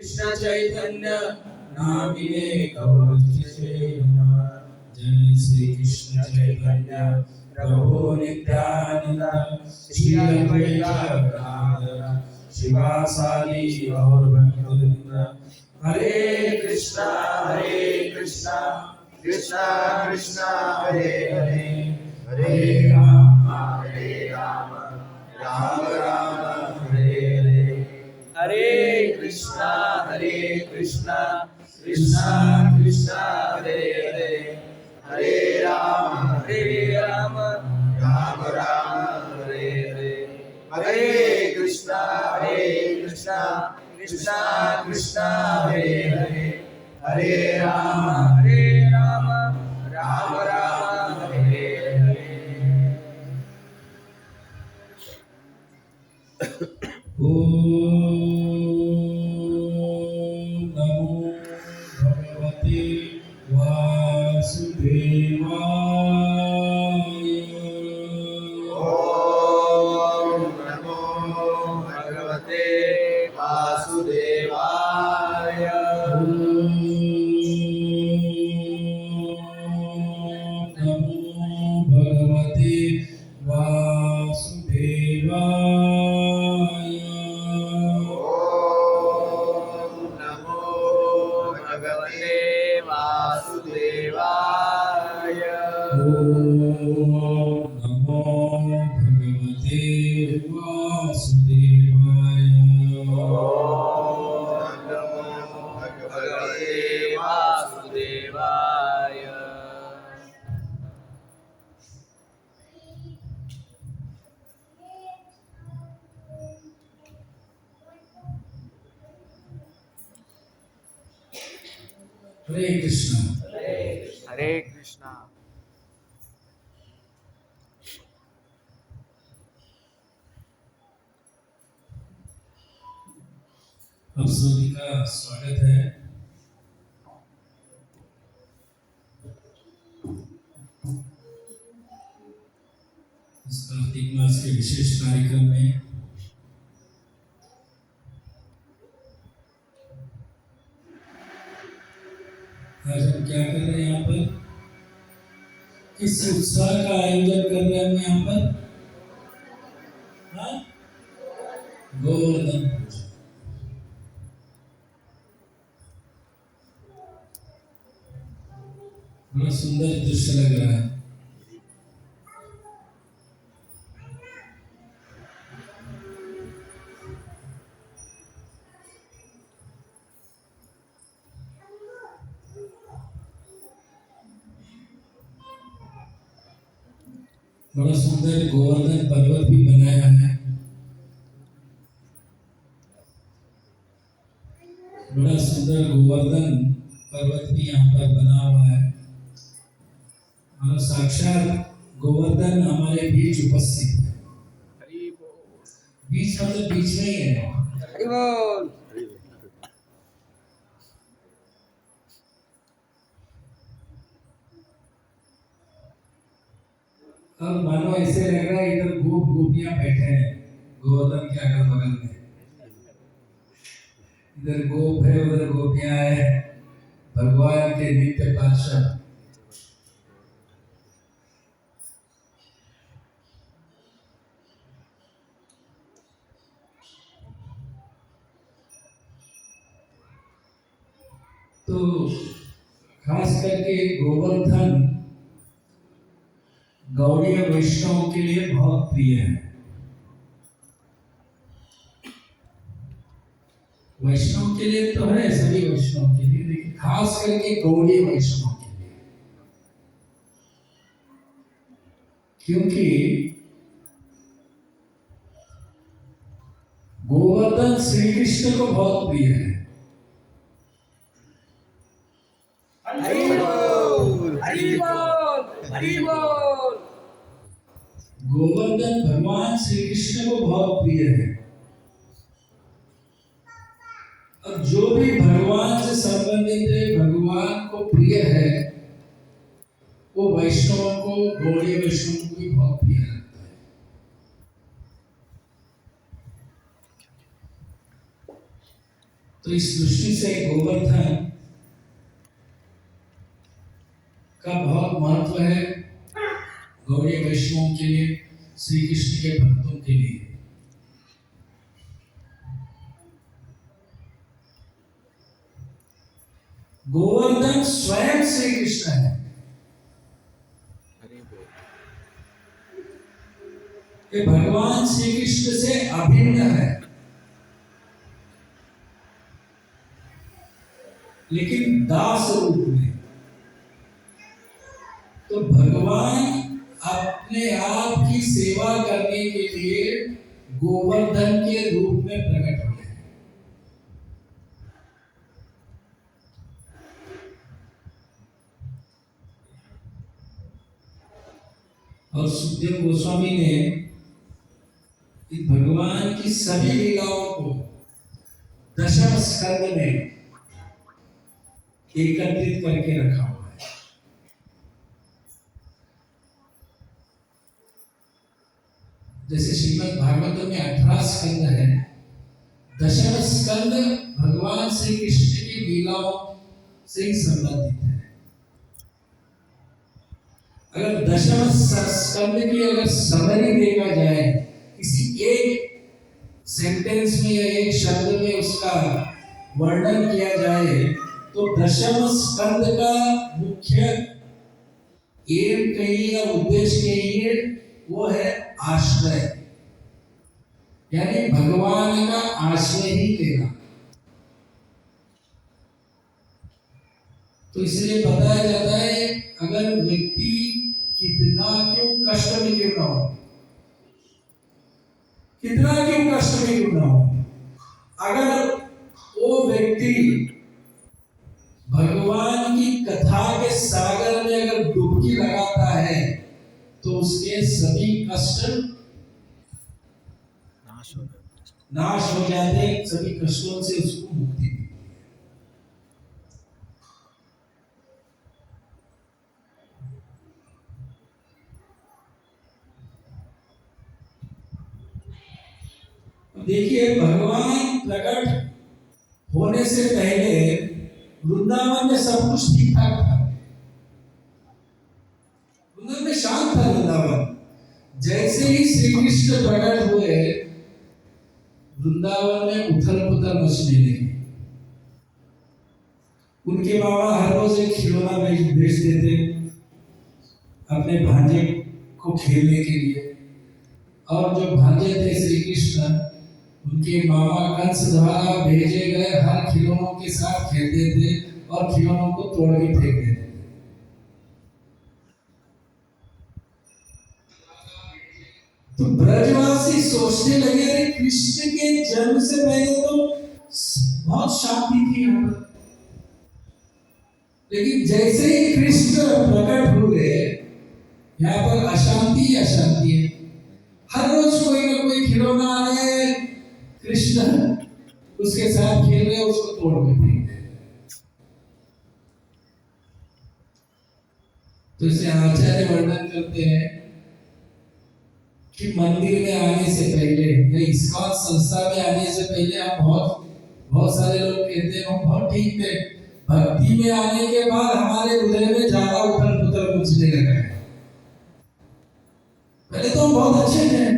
कृष्ण चैतन्य नामिने गौरतिसे नमः। जय श्री कृष्ण चैतन्य प्रभु नित्यानंद श्री अद्वैत गदाधर शिवासादि गौर भक्तवृंद। हरे कृष्णा कृष्णा कृष्णा हरे हरे, हरे राम राम राम हरे हरे। हरे कृष्णा कृष्णा कृष्णा हरे हरे, हरे राम राम राम हरे हरे। हरे कृष्णा कृष्णा कृष्णा हरे हरे, हरे राम राम राम हरे हरे। ओम नमो भगवते वासुदेवाय। ओम नमो भगवते वासुदेवाय। ओम नमो भगवते वासुदेवाय। ओम नमो भगवते वासुदेवाय। ओम नमो भगवते वासुदेवाय। ओम नमो भगवते वासुदेवाय। हरे कृष्णा हरे कृष्णा। आप सभी का स्वागत है। इस कार्तिक मास के विशेष कार्यक्रम में आज हम क्या कर रहे हैं यहाँ पर? किस उत्सव का आयोजन कर रहे हैं हम यहाँ पर? हाँ? गोवर्धन पूजा। बड़ा सुंदर दृश्य लग रहा है। बड़ा सुंदर गोवर्धन पर्वत भी बनाया है। बड़ा सुंदर गोवर्धन पर्वत भी यहाँ पर बना हुआ है और साक्षात गोवर्धन हमारे बीच उपस्थित है। बीच मतलब बीच में ही है। हरि बोल। अब मानो ऐसे लग रहा है इधर गोपियां बैठे हैं गोवर्धन के अगल बगल में। इधर गोप है उधर गोपियां है, भगवान के नित्य पार्षद। तो खास करके गोवर्धन गौड़ीय वैष्णव के लिए बहुत प्रिय है। वैष्णव के लिए तो है, सभी वैष्णव के लिए, लेकिन खास करके गौड़ीय वैष्णव के लिए, क्योंकि गोवर्धन श्री कृष्ण को बहुत प्रिय है। हरि बोल हरि बोल हरि बोल। गोवर्धन भगवान श्री कृष्ण को बहुत प्रिय है। अब जो भी भगवान से संबंधित है, भगवान को प्रिय है, वो वैष्णवों को, गौड़ीय वैष्णव को भी बहुत प्रिय लगता है। तो इस दृष्टि से गोवर्धन का बहुत महत्व है गौड़ीय वैष्णवों के लिए, श्री कृष्ण के भक्तों के लिए। गोवर्धन स्वयं श्री कृष्ण है। ये भगवान श्री कृष्ण से अभिन्न है, लेकिन दास रूप में। तो भगवान अपने आप की सेवा करने के लिए गोवर्धन के रूप में प्रकट हुए हैं। और सुखदेव गोस्वामी ने इस भगवान की सभी लीलाओं को दशम स्कंद में एकत्रित करके रखा हुआ है। जैसे श्रीमद् भागवत में 18 स्कंद है, दशम स्कंद भगवान श्री कृष्ण की लीलाओं से ही संबंधित है। अगर दशम स्कंद की अगर समरी देखा जाए, किसी एक सेंटेंस में या एक शब्द में उसका वर्णन किया जाए, तो दशम स्कंद का मुख्य एम कहिए या उद्देश्य कहिए, वो है आश्रय, यानी भगवान का आश्रय ही लेना। तो इसलिए बताया जाता है, अगर व्यक्ति कितना क्यों कष्ट में क्यों ना हो, कितना क्यों कष्ट में क्यों ना हो, अगर वो व्यक्ति भगवान की कथा के सागर में अगर डुबकी लगाता है, तो उसके सभी कष्ट नाश हो जाते हैं, सभी कष्टों से उसको मुक्ति मिलती है। देखिए, भगवान प्रकट होने से पहले वृंदावन में सब कुछ ठीक ठाक था, वृंदावन में शांत था वृंदावन। जैसे ही श्री कृष्ण प्रकट हुए, वृंदावन में उथल पुथल मचने लगी। उनके बाबा हर रोज एक खिलौना भेज देते अपने भांजे को खेलने के लिए, और जो भांजे थे श्री कृष्ण, उनके मामा कंस द्वारा भेजे गए हर खिलौनों के साथ खेलते थे और खिलौनों को तोड़ के फेंक देते थे। तो ब्रजवासी सोचने लगे, अरे कृष्ण के जन्म से पहले तो बहुत शांति थी यहाँ पर, लेकिन जैसे ही कृष्ण प्रकट हुए, यहाँ पर अशांति अशांति है। हर रोज कोई ना कोई खिलौना आ रहा है, कृष्ण उसके साथ खेल रहे, उसको तोड़ के फेंक रहे। तो इसे आचार्य वर्णन करते हैं कि मंदिर में आने से पहले या इस्कॉन संस्था में आने से पहले हम बहुत सारे लोग कहते हैं हम बहुत ठीक थे, भक्ति में आने के बाद हमारे हृदय में ज्यादा उथल पुथल मचने लगा है। पहले तो हम बहुत अच्छे थे,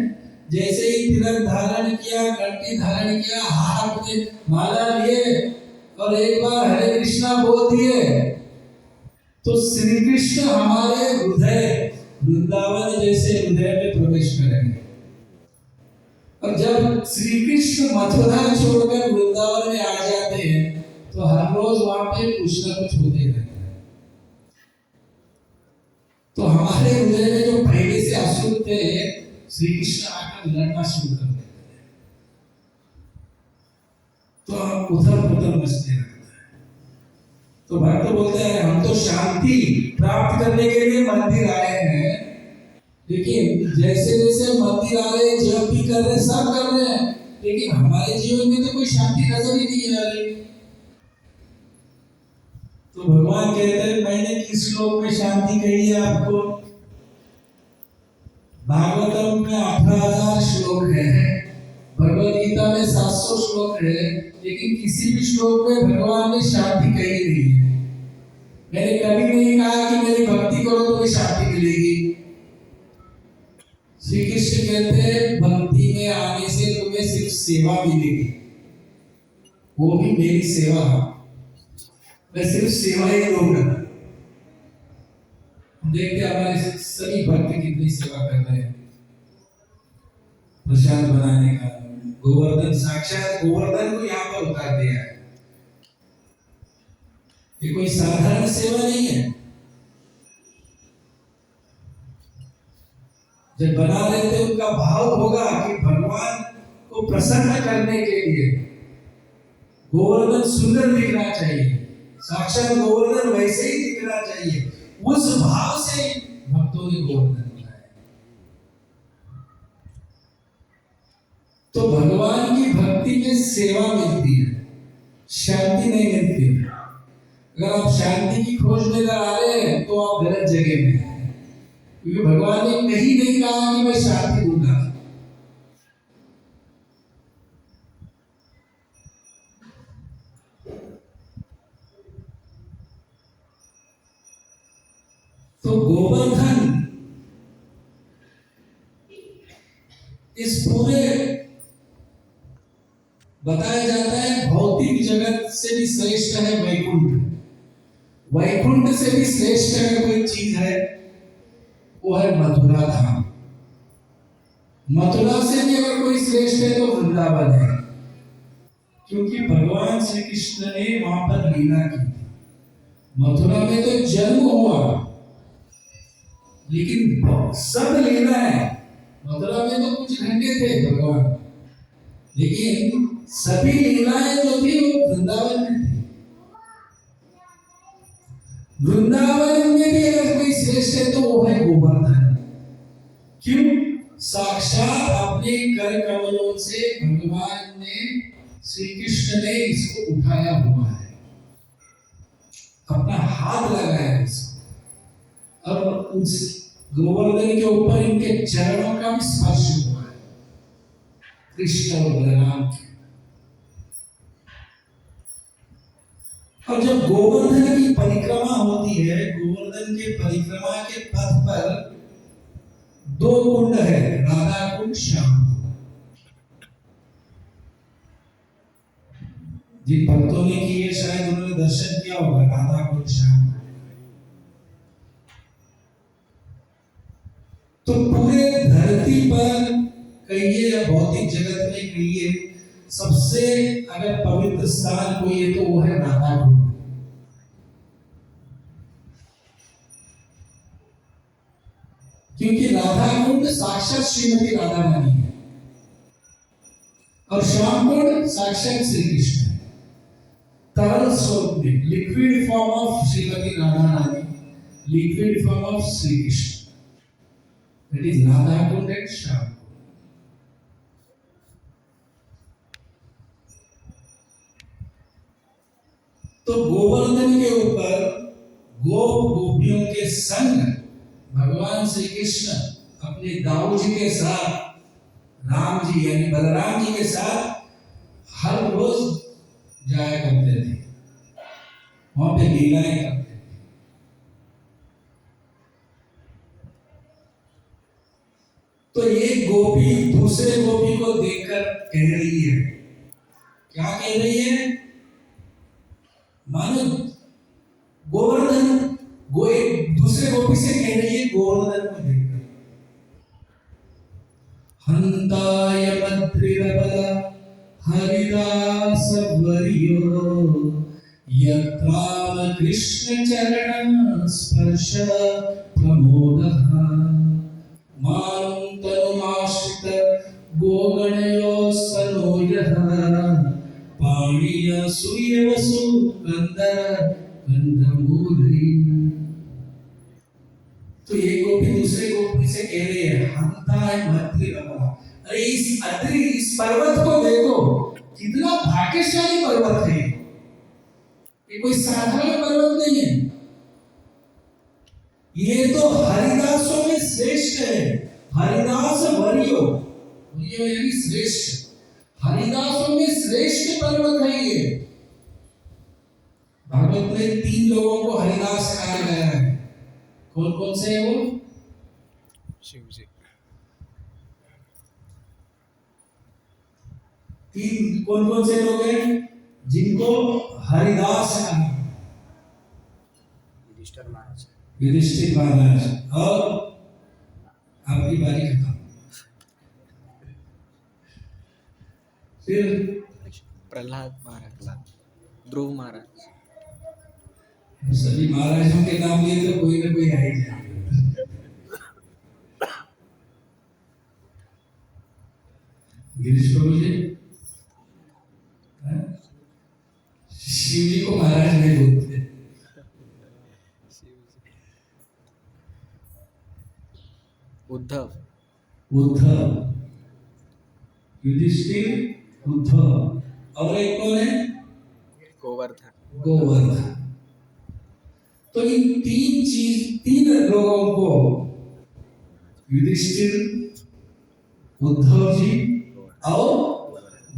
जैसे ही तिलक धारण किया, घंटी धारण किया, हाथ में माला लिए और एक बार हरे कृष्णा बोल दिए, तो श्री कृष्ण हमारे हृदय वृंदावन जैसे हृदय में प्रवेश करेंगे। और जब श्री कृष्ण मथुरा छोड़कर वृंदावन में आ जाते हैं, तो हर रोज वहां पे कुछ ना कुछ होते रहता है। तो हमारे हृदय में जो पहले से असुर थे, श्री कृष्ण आकर लड़ना शुरू कर देते हैं, तो हम उथल पुथल मचने लगता है। तो भक्त बोलते हैं, हम तो शांति प्राप्त करने के लिए मंदिर आए हैं, लेकिन जैसे जैसे मंदिर आ रहे, जब भी कर रहे, सब कर रहे हैं, लेकिन हमारे जीवन में तो कोई शांति नजर ही नहीं आ रही। तो भगवान कहते हैं, मैंने किस श्लोक में शांति कही है आपको? भागवतम में 18,000 श्लोक है, भगवद गीता में 700 श्लोक है, लेकिन किसी भी श्लोक में भगवान ने शांति कही नहीं है। मैंने कभी नहीं कहा कि मेरी भक्ति करो तो भी शांति मिलेगी। श्री कृष्ण कहते हैं भक्ति में आने से तुम्हें सिर्फ सेवा मिलेगी, वो भी मेरी सेवा। मैं सिर्फ सेवा ही दूंगा। देखते हमारे सभी भक्त कितनी सेवा कर रहे हैं। प्रसाद बनाने का, गोवर्धन, साक्षात गोवर्धन को यहाँ पर उतार दिया है। ये कोई साधारण सेवा नहीं है। जब बना लेते उनका भाव होगा कि भगवान को प्रसन्न करने के लिए गोवर्धन सुंदर दिखना चाहिए, साक्षात गोवर्धन वैसे ही दिखना चाहिए, उस भाव से भक्तों ने गोवर्धन बनाया। तो भगवान की भक्ति में सेवा मिलती है, शांति नहीं मिलती। अगर आप शांति की खोज में आ रहे हैं तो आप गलत जगह में हैं, क्योंकि भगवान ने कहीं नहीं कहा कि मैं शांति दूंगा। तो गोवर्धन इस पूरे बताया जाता है भौतिक जगत से भी श्रेष्ठ है वैकुंठ। वैकुंठ से भी श्रेष्ठ अगर कोई चीज है वो है मथुरा धाम। मथुरा से भी अगर कोई श्रेष्ठ है तो वृंदावन है, क्योंकि भगवान श्री कृष्ण ने वहां पर लीला की। मथुरा में तो जन्म हुआ, लेकिन सब लीला है। मथुरा में तो कुछ घंटे थे भगवान, लेकिन सभी लीलाएं जो थी वो वृंदावन में थी। वृंदावन में भी अगर कोई श्रेष्ठ है तो वो है गोवर्धन। क्यों? साक्षात अपने कर कमलों से भगवान ने, श्री कृष्ण ने इसको उठाया हुआ है, अपना हाथ लगाया इसको, और उस गोवर्धन के ऊपर इनके चरणों का भी स्पर्श हुआ है, कृष्ण और बलराम के। और जब गोवर्धन की परिक्रमा होती है, गोवर्धन के परिक्रमा के पथ पर दो कुंड है, राधा कुंड, श्याम कुंड। जिन भक्तों ने किए शायद उन्होंने दर्शन किया होगा राधा कुंड, श्याम कुंड। तो पूरे धरती पर कहिए या भौतिक जगत में कहिए, सबसे अगर पवित्र स्थान कोई है तो वो है राधा कुंड। क्योंकि राधा कुंड साक्षात श्रीमती राधा रानी है और श्याम कुंड साक्षात श्री कृष्ण है। तरल स्वरूप में, liquid form of Shrimati Radha Rani, liquid form of Shri Krishna, that is Radha Kund and Shyam Kund. तो गोवर्धन के ऊपर गोप गोपियों के संग भगवान श्री कृष्ण अपने दाऊ जी के साथ, राम जी यानी बलराम जी के साथ हर रोज जाया करते थे, वहां पे लीलाएं करते थे। तो ये गोपी दूसरे गोपी को देखकर कह रही है, क्या कह रही है? मानो गोवर्धन एक दूसरे गोपी से कह रही है गोवर्धन को देखकर, हंताय मद्रिरबला हरिदास वर्यो यत्राम कृष्ण चरण स्पर्श प्रमोदः मां तनुमाश्रित गोगणयो सनोयः पाणिय सूर्यवसु गंधर गंधमूली। तो ये गोपी दूसरे गोपी से कह रही है, हंताय मद्रिरबला, अरे इस अद्रि, इस पर्वत को देखो, कितना भाग्यशाली पर्वत है। ये कोई साधारण पर्वत नहीं है, ये तो हरिदासों में श्रेष्ठ है। हरिदास वर्यो, वर्यो यानी श्रेष्ठ, हरिदासों में श्रेष्ठ पर्वत है ये। भागवत में 3 लोगों को हरिदास कहा गया है। कौन कौन से हैं वो? शिव जी, 3 कौन कौन से लोग हैं जिनको हरिदास कहा? युधिष्ठिर महाराज, युधिष्ठिर महाराज और आपकी बारी खत्म। फिर प्रहलाद महाराज, ध्रुव महाराज। सभी महाराजों के नाम लिए तो कोई ना कोई आ ही जाएगा। गिरीश प्रभु जी, शिव जी को महाराज नहीं बोलते। उद्धव, युधिष्ठिर, उद्धव और एक कौन है? गोवर्धन। तो इन 3 लोगों को, युधिष्ठिर, उद्धव जी और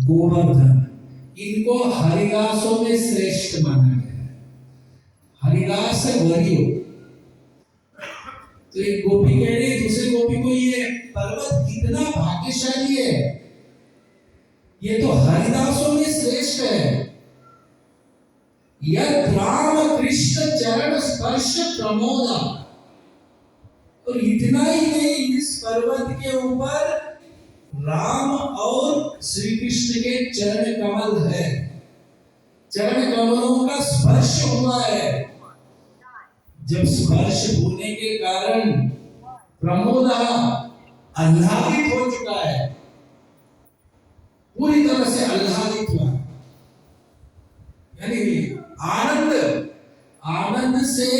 गोवर्धन, इनको हरिदासों में श्रेष्ठ माना गया। हरिदास से वरीय। तो एक गोपी कह रही दूसरे गोपी को, ये पर्वत कितना भाग्यशाली है, ये तो हरिदासों में श्रेष्ठ है। यद राम कृष्ण चरण स्पर्श प्रमोदा। और इतना ही नहीं, इस पर्वत के ऊपर राम और श्री कृष्ण के चरण कमल है, चरण कमलों का स्पर्श हुआ है। जब स्पर्श होने के कारण प्रमोद आह्लादित हो चुका है, पूरी तरह से आह्लादित हुआ, यानी आनंद से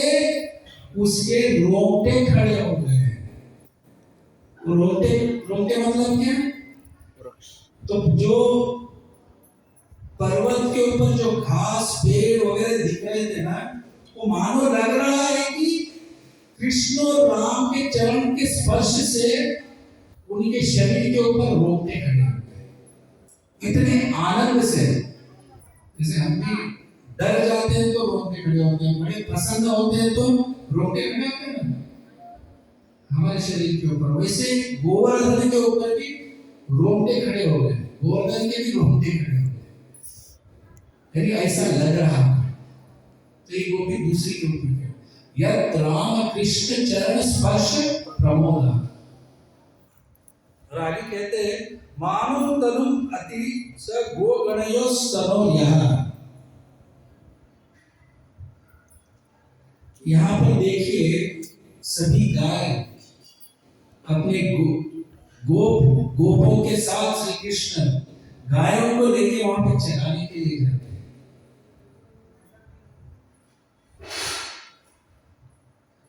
उसके रोंगटे खड़े हो गए। रोंगटे मतलब क्या? तो जो पर्वत के ऊपर जो घास पेड़ वगैरह दिख रहे थे ना, वो मानो लग रहा है कि कृष्ण और राम के चरण के स्पर्श से उनके शरीर के ऊपर रोंगटे खड़े हो गए, इतने आनंद से। जैसे हम भी डर जाते हैं तो रोंगटे खड़े होते हैं, बड़े प्रसन्न होते हैं तो रोंगटे खड़े होते हैं ना हमारे शरीर के ऊपर, वैसे गोवर्धन के ऊपर भी रोंगटे खड़े हो गए, गोवर्धन के भी रोंगटे खड़े हो गए, ऐसा लग रहा है। तो ये गोपी दूसरी गोपी है, यद राम कृष्ण चरण स्पर्श प्रमोदा। और आगे कहते हैं, मानो तनुम अति स गो गणयो स्तनो यह। यहाँ पर देखिए, सभी गाय अपने गोपों के साथ श्री कृष्ण गायों को लेके वहां पे चराने के लिए जाते हैं।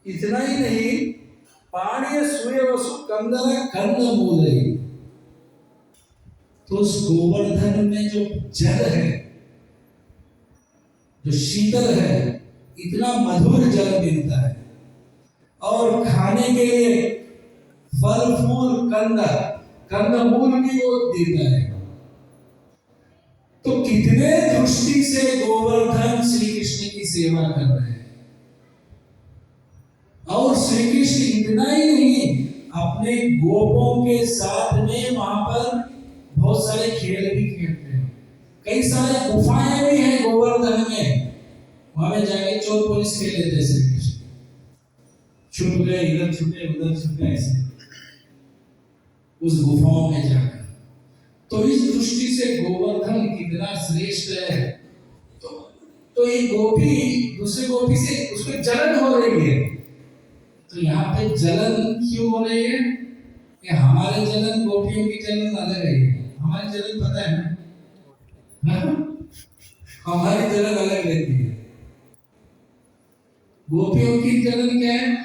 इतना ही नहीं, पाणीय सूर्य वसु कंदन कंद मूल। तो उस गोवर्धन में जो जल है, जो शीतल है, इतना मधुर जल मिलता है, और खाने के लिए फल फूल कंदमूल भी वो देता है। तो कितने दृष्टि से गोवर्धन श्री कृष्ण की सेवा कर रहे हैं। और श्री कृष्ण इतना ही नहीं, अपने गोपों के साथ में वहां पर बहुत सारे खेल भी खेलते हैं। कई सारे गुफाएं भी हैं गोवर्धन में, वहां में जाके चोर पुलिस खेल लेते श्री कृष्ण, छुप गए, इधर छुपे उधर छुपे, ऐसे उस गुफाओं में जाकर। तो इस दृष्टि से गोवर्धन कितना श्रेष्ठ है। तो ये गोपी दूसरे गोपी से उसको जलन हो रही है। तो यहाँ पे जलन क्यों हो रही है? कि हमारे जलन, गोपियों की जलन अलग है। हमारी जलन पता है ना, हमारी जलन अलग रहती है। गोपियों की जलन क्या है?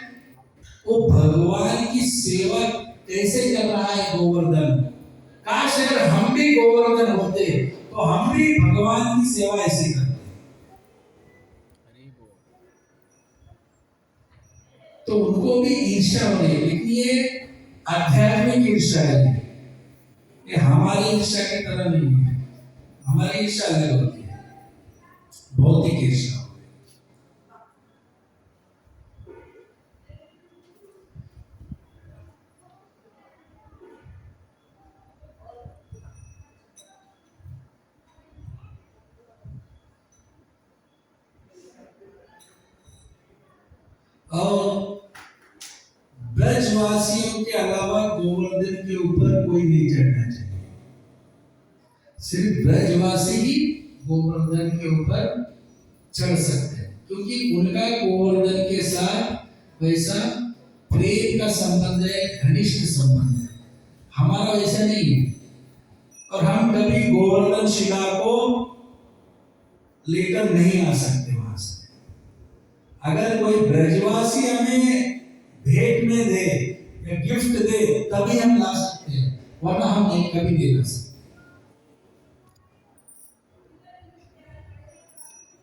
वो भगवान की सेवा कैसे कर रहा है गोवर्धन। काश अगर हम भी गोवर्धन होते तो हम भी भगवान की सेवा ऐसे करते। तो उनको भी ईर्ष्या हो रही है, लेकिन ये आध्यात्मिक ईर्ष्या है, ये हमारी ईर्ष्या की तरह नहीं है। हमारी ईर्ष्या अलग होती है, भौतिक ईर्ष्या। और ब्रजवासियों के अलावा गोवर्धन के ऊपर कोई नहीं चढ़ना चाहिए। सिर्फ ब्रजवासी ही गोवर्धन के ऊपर चढ़ सकते हैं, क्योंकि उनका गोवर्धन के साथ वैसा प्रेम का संबंध है, घनिष्ठ संबंध है। हमारा वैसा नहीं है। और हम कभी गोवर्धन शिला को लेकर नहीं आ सकते वहां से। अगर कोई ब्रजवासी हमें भेंट में दे या गिफ्ट दे तभी हम ला सकते हैं, वरना हम नहीं कभी नहीं ला सकते।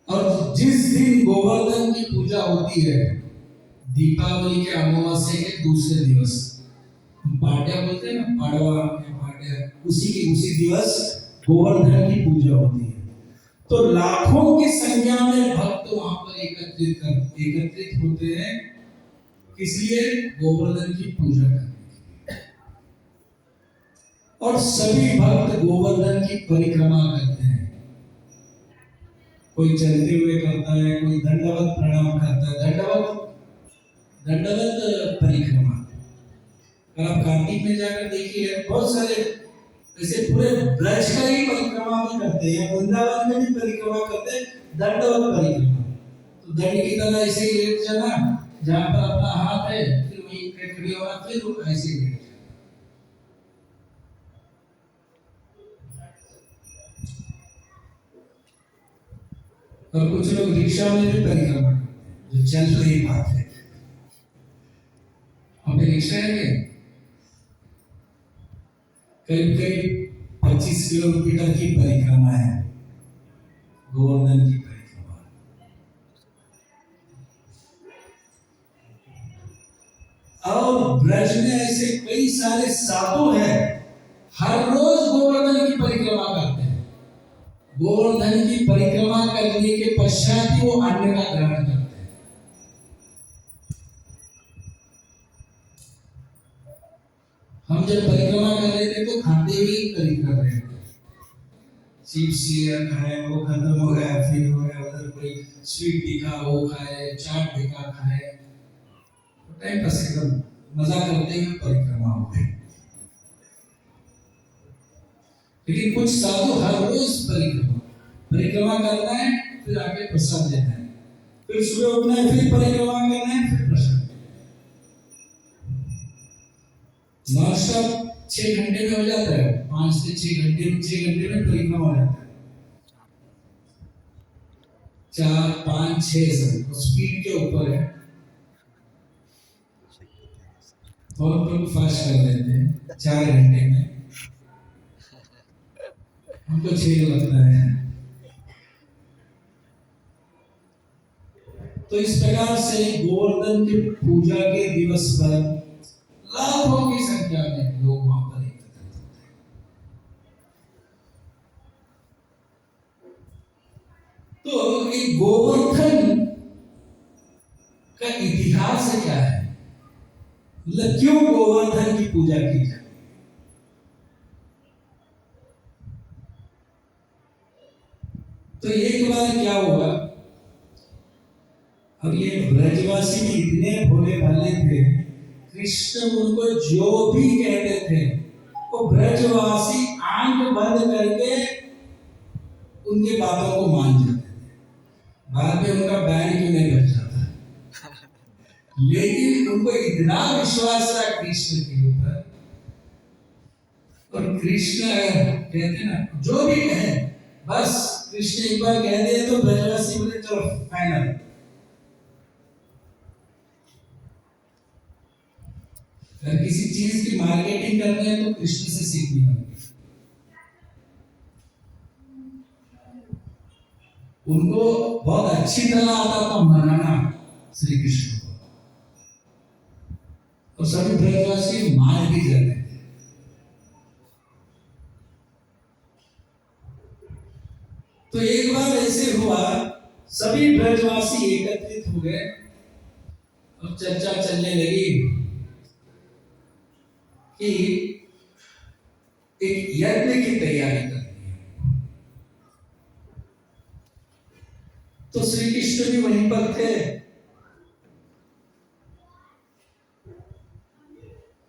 और जिस दिन गोवर्धन की पूजा होती है, दीपावली के अमावस्या के दूसरे दिवस, पाड्या बोलते हैं ना, पाड़वा पाड्या, उसी दिवस गोवर्धन की पूजा होती है। तो लाखों की संख्या में भक्त वहां पर एकत्रित होते हैं, इसलिए गोवर्धन की पूजा करने। और सभी भक्त गोवर्धन की परिक्रमा करते हैं। कोई चलते हुए करता है, कोई दंडवत प्रणाम करता है, दंडवत परिक्रमा। अगर आप कार्तिक में जाकर देखिए, बहुत सारे ऐसे पूरे ब्रज का ही परिक्रमा भी करते हैं, वृंदावन में भी परिक्रमा करते हैं, दंडवत परिक्रमा। तो दंड की तरह ऐसे ही लेट जाना, जहां पर अपना हाथ है फिर वही खड़ी होना, फिर ऐसे ही लेट जाना। और कुछ लोग रिक्शा में भी परिक्रमा करते हैं, जो चल रही बात है। हमें रिक्शा है करीब 25 किलोमीटर की परिक्रमा है, गोवर्धन की परिक्रमा। और ब्रज में ऐसे कई सारे साधु हैं, हर रोज गोवर्धन की परिक्रमा करते हैं। गोवर्धन की परिक्रमा करने के पश्चात ही वो अन्न का ग्रहण करते हैं। हम जब परिक्रमा कर रहे थे तो खाते हुए परिक्रमा कर रहे थे। चिप्स खाए, वो खत्म हो गया, फिर हो गया, उधर कोई स्वीट दिखा वो खाए, चाट दिखा खाए, टाइम पास एकदम मजा करते हुए परिक्रमा हो गई। लेकिन कुछ साधु हर रोज परिक्रमा करना है, फिर आके प्रसाद लेना है, फिर सुबह उठना है, फिर परिक्रमा करना है, फिर प्रसाद। नॉनस्टॉप 6 घंटे में हो जाता है, 5 से 6 घंटे में परिक्रमा हो जाता है। 4, 5, 6 सब स्पीड के ऊपर है। बहुत लोग फास्ट कर लेते हैं 4 घंटे में, हमको 6 लगता है। तो इस प्रकार से गोवर्धन की पूजा के दिवस पर लाखों की संख्या में लोग वहां पर एकत्रित होते हैं। तो एक गोवर्धन का इतिहास क्या है, मतलब क्यों गोवर्धन की पूजा की जाए? तो एक बार क्या हुआ, अब ये ब्रजवासी भी इतने भोले भाले थे, कृष्ण उनको जो भी कहते थे वो ब्रजवासी आंख बंद करके उनके बातों को मान जाते थे। बाद में उनका बैंड क्यों नहीं बज जाता, लेकिन उनको इतना विश्वास था कृष्ण के ऊपर। और कृष्ण कहते ना, जो भी कहे, बस कृष्ण एक बार कह दे तो ब्रजवासी बोले चलो फाइनल। अगर किसी चीज की मार्केटिंग करनी है तो कृष्ण से सीखनी होगी। उनको बहुत अच्छी तरह आता था मनाना श्री कृष्ण को, और सभी ब्रजवासी मान भी जाते थे। तो एक बार ऐसे हुआ, सभी ब्रजवासी एकत्रित हो गए और चर्चा चलने लगी कि एक यज्ञ की तैयारी करनी है। तो श्री कृष्ण भी वहीं पर थे,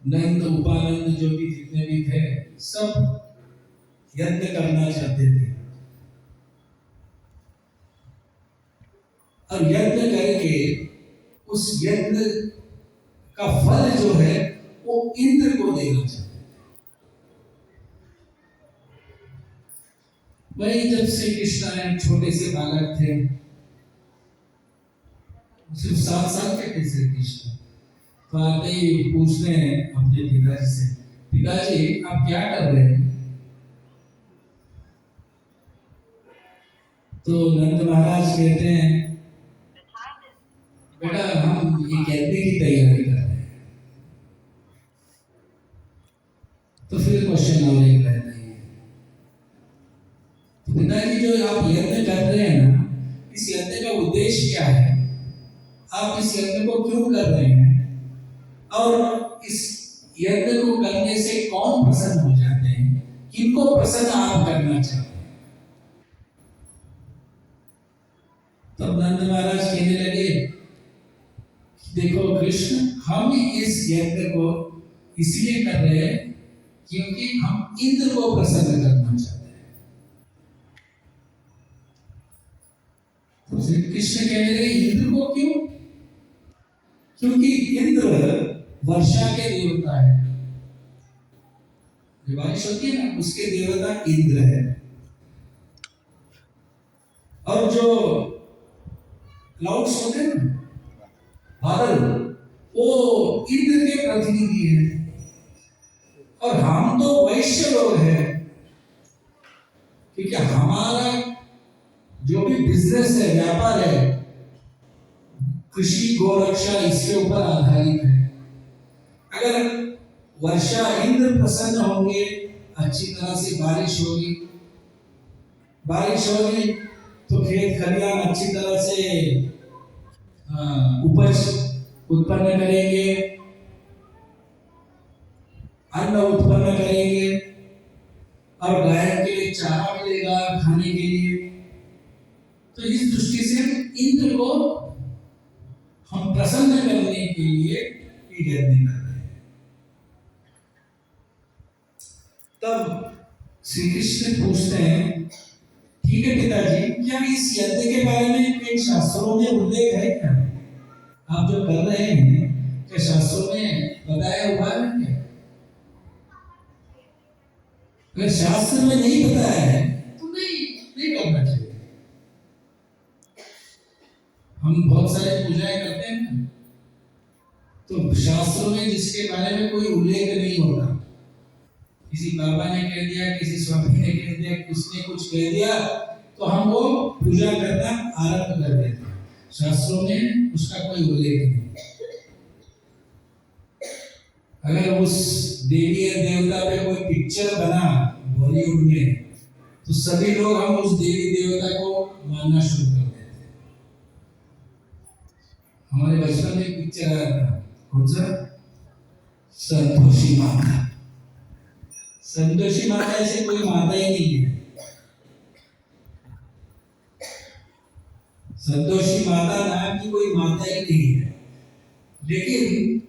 नंद उपानंद जो भी जितने भी थे सब यज्ञ करना चाहते थे, और यज्ञ करके उस यज्ञ का फल जो है वो इंद्र को देना चाहते थे। वही जब श्री कृष्ण छोटे से बालक थे, सिर्फ 7 साल के थे श्री कृष्ण, तो आते ही पूछते हैं अपने पिताजी से, पिताजी आप क्या कर रहे हैं? तो नंद महाराज कहते हैं, बेटा हम ये यज्ञ की तैयारी कर रहे हैं। तो फिर क्वेश्चन और एक रहता है, तो पिताजी जो आप यज्ञ कर रहे हैं ना, इस यज्ञ का उद्देश्य क्या है? आप इस यज्ञ को क्यों कर रहे हैं? और इस यज्ञ को करने से कौन प्रसन्न हो जाते हैं? किनको प्रसन्न आप करना चाहते हैं? तब नंद महाराज कहने लगे, देखो कृष्ण, हम इस यज्ञ को इसलिए कर रहे हैं क्योंकि हम इंद्र को प्रसन्न करना चाहते हैं। तो श्री कृष्ण कहने लगे, इंद्र को क्यों? क्योंकि इंद्र वर्षा के देवता है, जो बारिश होती है ना उसके देवता इंद्र है, और जो क्लाउड्स होते हैं ना, बादल, वो इंद्र के प्रतिनिधि है। और हम तो वैश्य लोग हैं, क्योंकि हमारा जो भी बिजनेस है, व्यापार है, कृषि गोरक्षा इसके ऊपर आधारित है। अगर वर्षा इंद्र प्रसन्न होंगे, अच्छी तरह से बारिश होगी, तो खेत खलियान अच्छी तरह से उपज उत्पन्न करेंगे, अन्न उत्पन्न करेंगे, और गाय के लिए चारा मिलेगा खाने के लिए। तो इस दृष्टि से इंद्र को हम प्रसन्न करने के लिए यज्ञ कर रहे हैं। तब श्री कृष्ण पूछते हैं, ठीक है पिताजी, क्या इस यज्ञ के बारे में कई शास्त्रों में उल्लेख है क्या? आप जो कर रहे हैं क्या शास्त्रों में बताया हुआ है क्या? अगर शास्त्र में नहीं बताया है तो नहीं करना चाहिए। हम बहुत सारे पूजाएं करते हैं ना, तो शास्त्रों में जिसके बारे में कोई उल्लेख नहीं होता, किसी बाबा ने कह दिया, किसी स्वामी ने कह दिया, किसने कुछ कह दिया, तो हम वो पूजा करना आरंभ कर देते हैं। शास्त्रों में उसका कोई उल्लेख नहीं। अगर उस देवी या देवता पे कोई पिक्चर बना बॉलीवुड में, तो सभी लोग हम उस देवी देवता को मानना शुरू कर देते हैं। हमारे बचपन में एक पिक्चर आया था, कौन सा? संतोषी माता। संतोषी माता ऐसे कोई माता ही नहीं है। संतोषी माता नाम की कोई माता ही नहीं है, लेकिन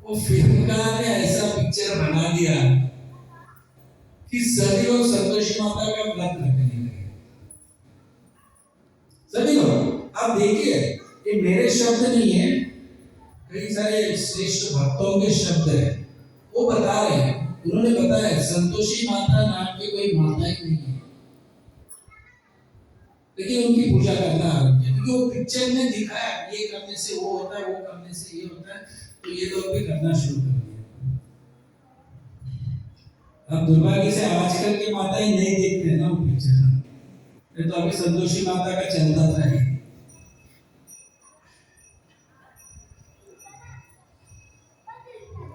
वो फिल्मकार ने ऐसा पिक्चर बना दिया कि सभी लोग संतोषी माता का व्रत रखने लगे। सभी लोग, आप देखिए, ये मेरे शब्द नहीं है, कई सारे श्रेष्ठ भक्तों के शब्द है, वो बता रहे हैं। उन्होंने बताया संतोषी माता नाम की कोई माता ही नहीं है, लेकिन उनकी पूजा करना आरंभ किया, क्योंकि वो पिक्चर में दिखाया ये करने से वो होता है, वो करने से ये होता है, तो ये लोग भी करना शुरू कर दिया। अब दुर्भाग्य से आजकल के माता ही नहीं देखते ना वो पिक्चर, तो अभी संतोषी माता का चलता था ही।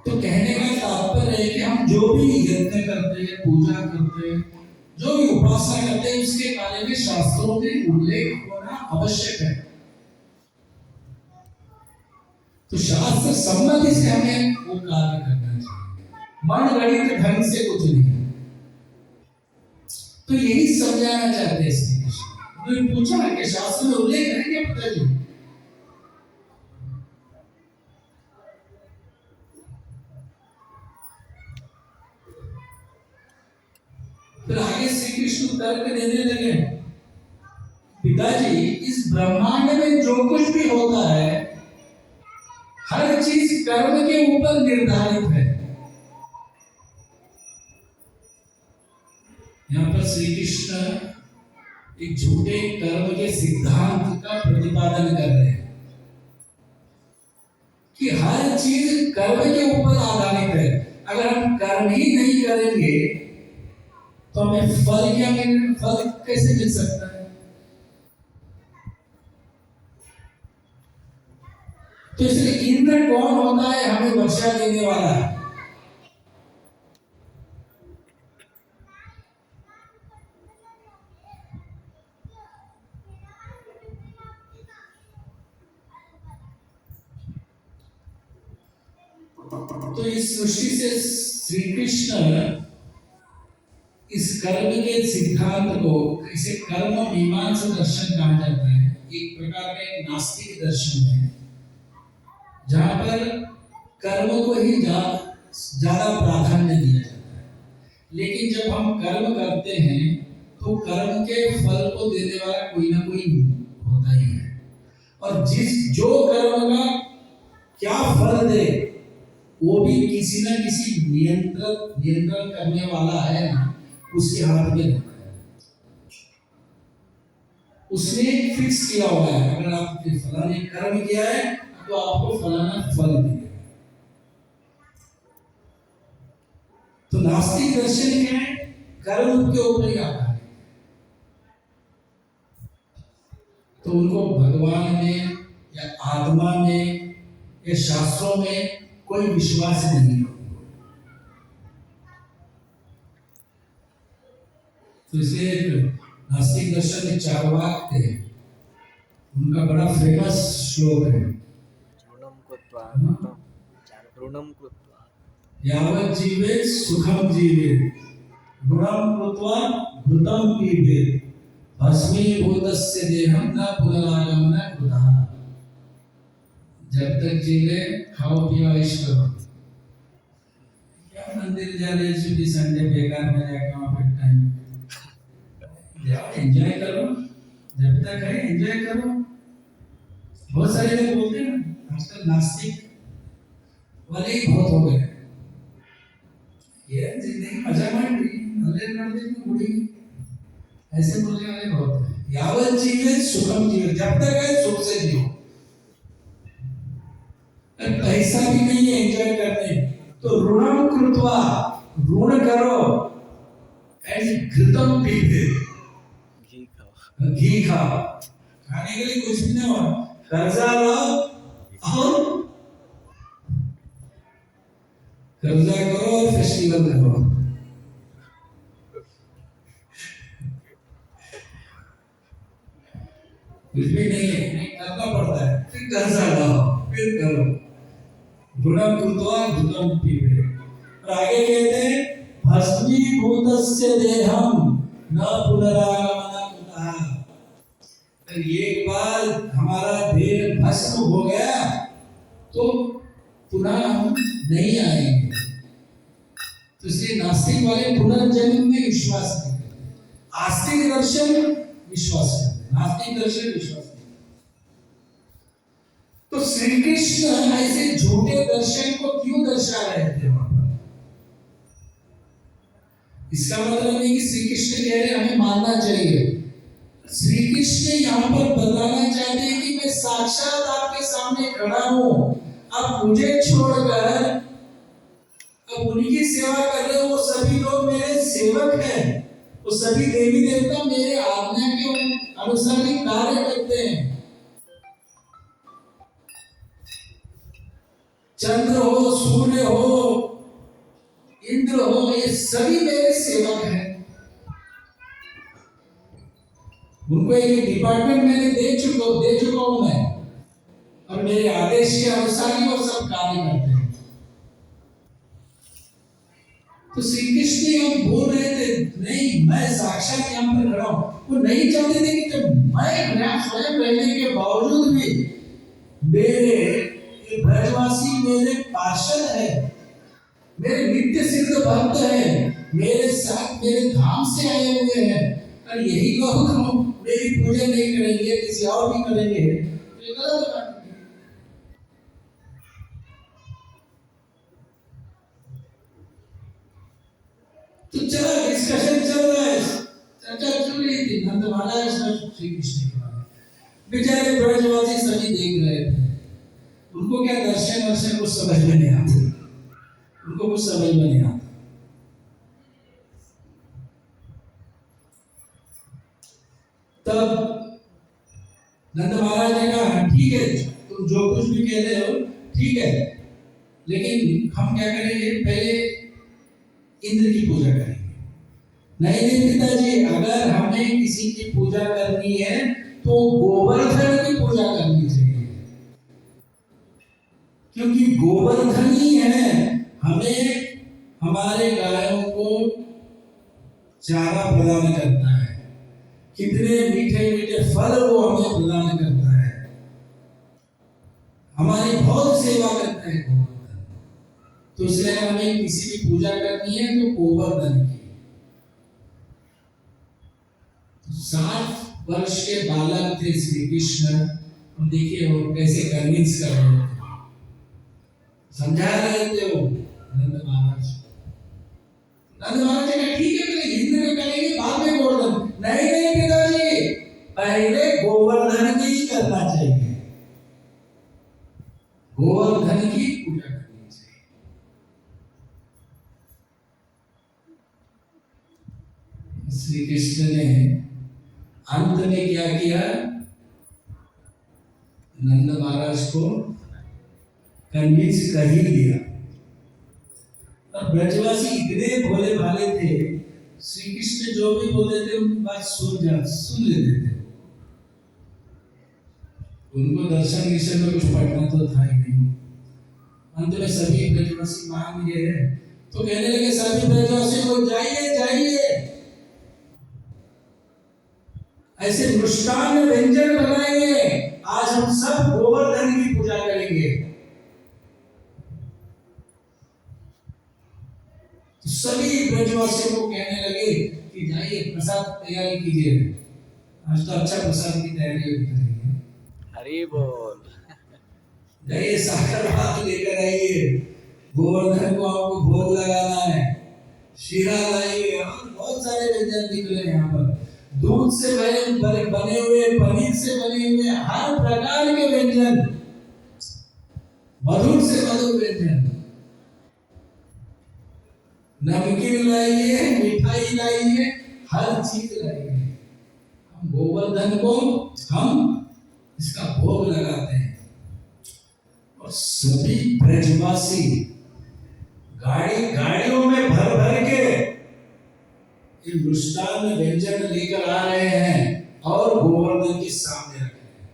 तो कहने का तात्पर्य है कि हम जो भी यज्ञ करते हैं, पूजा करते हैं, जो भी उपासना करते हैं उसके बारे में शास्त्रों में उल्लेख होना आवश्यक है। तो शास्त्र सम्मति से हमें वो कार्य करना चाहिए, मन गणित ढंग से कुछ नहीं। तो यही समझाना चाहते हैं श्री कृष्ण। उन्होंने पूछा कि शास्त्र में उल्लेख है क्या पिताजी? फिर आगे श्री कृष्ण तर्क देने लगे, पिताजी इस ब्रह्मांड में जो कुछ भी होता है हर चीज कर्म के ऊपर निर्धारित है। यहाँ पर श्री कृष्ण एक झूठे कर्म के सिद्धांत का प्रतिपादन कर रहे हैं कि हर चीज कर्म के ऊपर आधारित है। अगर हम कर्म ही नहीं करेंगे तो हमें फल क्या मिलेगा? फल कैसे मिल सकता है? तो इसलिए इंद्र कौन होता है? हमें वर्षा देने वाला है। तो इस सृष्टि से श्री कृष्ण इस कर्म के सिद्धांत को इसे कर्म मीमांसा दर्शन कहा जाता है। एक प्रकार का एक नास्तिक दर्शन है जहां पर कर्म को ही ज्यादा प्राधान्य दिया जाता है। लेकिन जब हम कर्म करते हैं तो कर्म के फल को देने वाला कोई ना कोई होता ही है, और जो कर्म का क्या फल दे वो भी किसी न किसी नियंत्रण करने वाला है ना, उसके हाथ में रहता है। उसने फिक्स किया हुआ है, अगर आपने फलाने कर्म किया है तो आपको फलाना फल मिलेगा। तो नास्तिक दर्शन क्या है? कर्म के ऊपर ही आता है। तो उनको भगवान में या आत्मा में या शास्त्रों में कोई विश्वास नहीं है। तो इसलिए नास्तिक दर्शन में चार्वाक थे, उनका बड़ा फेमस श्लोक है, यावत् जीवेत् सुखम जीवेत्, ऋणं कृत्वा घृतं पीबेत्, भस्मीभूतस्य देहं न पुनरागमनं कृतः। जब तक जीवे खाओ पियो ऐश करो। क्या मंदिर जा रहे छुट्टी संडे बेकार में जाके वहाँ पे टाइम जाओ, एंजॉय करो, जब तक है एंजॉय करो। बहुत सारे लोग बोलते हैं ना आजकल नास्तिक वाले ही बहुत हो गए, ये जिंदगी मजा मार रही नल्ले में बुढ़ी, ऐसे बोलने वाले बहुत हैं। यावत् जीवेत् सुखम जीवेत्, जब तक है सुख से जियो। पैसा भी नहीं है एंजॉय करने, तो ऋणम कृत्वा, ऋण करो, एंड घृतम पीते, घी खाओ। खाने के लिए कुछ भी ना हो, कर्जा लो और कर्जा करो और फेस्टिवल करो। कुछ भी नहीं करना पड़ता है, फिर कर्जा लो, फिर करो। ऋणम कृत्वा घृतम पीबेत्। और आगे कहते हैं भस्मीभूतस्य देहं न पुनरागमनं कृतः। तो एक बार हमारा देह भस्म हो गया तो पुनः हम नहीं आएंगे। तो इसलिए नास्तिक वाले पुनर्जन्म में विश्वास नहीं करते, आस्तिक दर्शन विश्वास करते, नास्तिक दर्शन विश्वास नहीं। तो श्री कृष्ण ऐसे झूठे दर्शन को क्यों दर्शा रहे थे वहां पर? इसका मतलब नहीं कि श्री कृष्ण कह रहे हमें मानना चाहिए। श्री कृष्ण यहाँ पर बताना चाहते हैं कि मैं साक्षात आपके सामने खड़ा हूं, अब मुझे छोड़कर अब उनकी सेवा कर रहे हो। वो सभी लोग मेरे सेवक हैं, वो सभी देवी देवता मेरे आज्ञा के अनुसार ही कार्य करते हैं। चंद्र हो, सूर्य हो, इंद्र हो, ये सभी मेरे सेवक हैं। उनको एक डिपार्टमेंट मैंने दे चुका हूं मैं, और मेरे आदेश के अनुसार ही वो सब कार्य करते हैं। तो श्री कृष्ण हम बोल रहे थे, नहीं मैं साक्षात यहाँ पर खड़ा हूं। वो नहीं चाहते थे कि जब मैं स्वयं रहने के बावजूद भी मेरे ब्रजवासी मेरे पार्षद है, मेरे नित्य सिद्ध भक्त है, मेरे साथ मेरे धाम से आए हुए हैं, और यही लोग मेरी पूजा नहीं करेंगे, किसी और भी करेंगे, तो ये गलत बात है। तो चला डिस्कशन चल रहा है, चर्चा चल रही थी नंद महाराज श्री कृष्ण के बारे में। बेचारे ब्रजवासी सभी देख रहे थे, उनको क्या दर्शन कुछ समझ में नहीं आते, उनको कुछ समझ में नहीं आता। तब नंद महाराज ने कहा ठीक है, तुम जो कुछ भी कह रहे हो ठीक है, लेकिन हम क्या करेंगे, पहले इंद्र की पूजा करेंगे। नहीं पिताजी, अगर हमें किसी की पूजा करनी है तो गोवर्धन की पूजा करनी चाहिए, क्योंकि गोवर्धन ही है हमें हमारे गायों को चारा प्रदान करता है, कितने मीठे मीठे फल वो हमें प्रदान करता है, हमारी बहुत सेवा करता है गोवर्धन। तो इसलिए हमें किसी की पूजा करनी है तो गोवर्धन की। 60 वर्ष के बालक थे श्री कृष्ण, और देखिए वो कैसे कन्विंस कर रहे थे, समझा रहे थे वो नंद महाराज। नंद महाराज ने ठीक है, पहले इंद्र को करेंगे बाद में गोवर्धन। नहीं पिताजी, पहले गोवर्धन की ही करना चाहिए, गोवर्धन की पूजा करनी चाहिए। श्री कृष्ण ने अंत में क्या किया, नंद महाराज को कन्विंस कर ही लिया। और ब्रजवासी इतने भोले भाले थे, श्री कृष्ण जो भी बोलते थे उनकी बात सुन लेते थे। उनको दर्शन विषय में कुछ पढ़ना तो था ही नहीं। अंत में सभी ब्रजवासी मान गए, तो कहने लगे सभी ब्रजवासी को जाइए जाइए, ऐसे मिष्टान्न व्यंजन बनाएंगे, आज हम सब गोवर्धन की पूजा करेंगे। तो सभी ब्रजवासियों को कहने लगे कि जाइए प्रसाद तैयारी कीजिए, आज तो अच्छा प्रसाद की तैयारी होती है। हरि बोल। जाइए साकर भात लेकर आइए, गोवर्धन को आपको भोग लगाना है, शीरा लाइए, और बहुत सारे व्यंजन निकले यहाँ पर, दूध से बने हुए, पनीर से बने हुए, हर प्रकार के व्यंजन, मधुर से मधुर व्यंजन, नमकीन लाइए, मिठाई लाइए, हर चीज लाइए। हम गोवर्धन को हम इसका भोग लगाते हैं। और सभी ब्रजवासी गाड़ियों में भर भर के मिष्टान्न व्यंजन लेकर आ रहे हैं और गोवर्धन के सामने रख रहे हैं।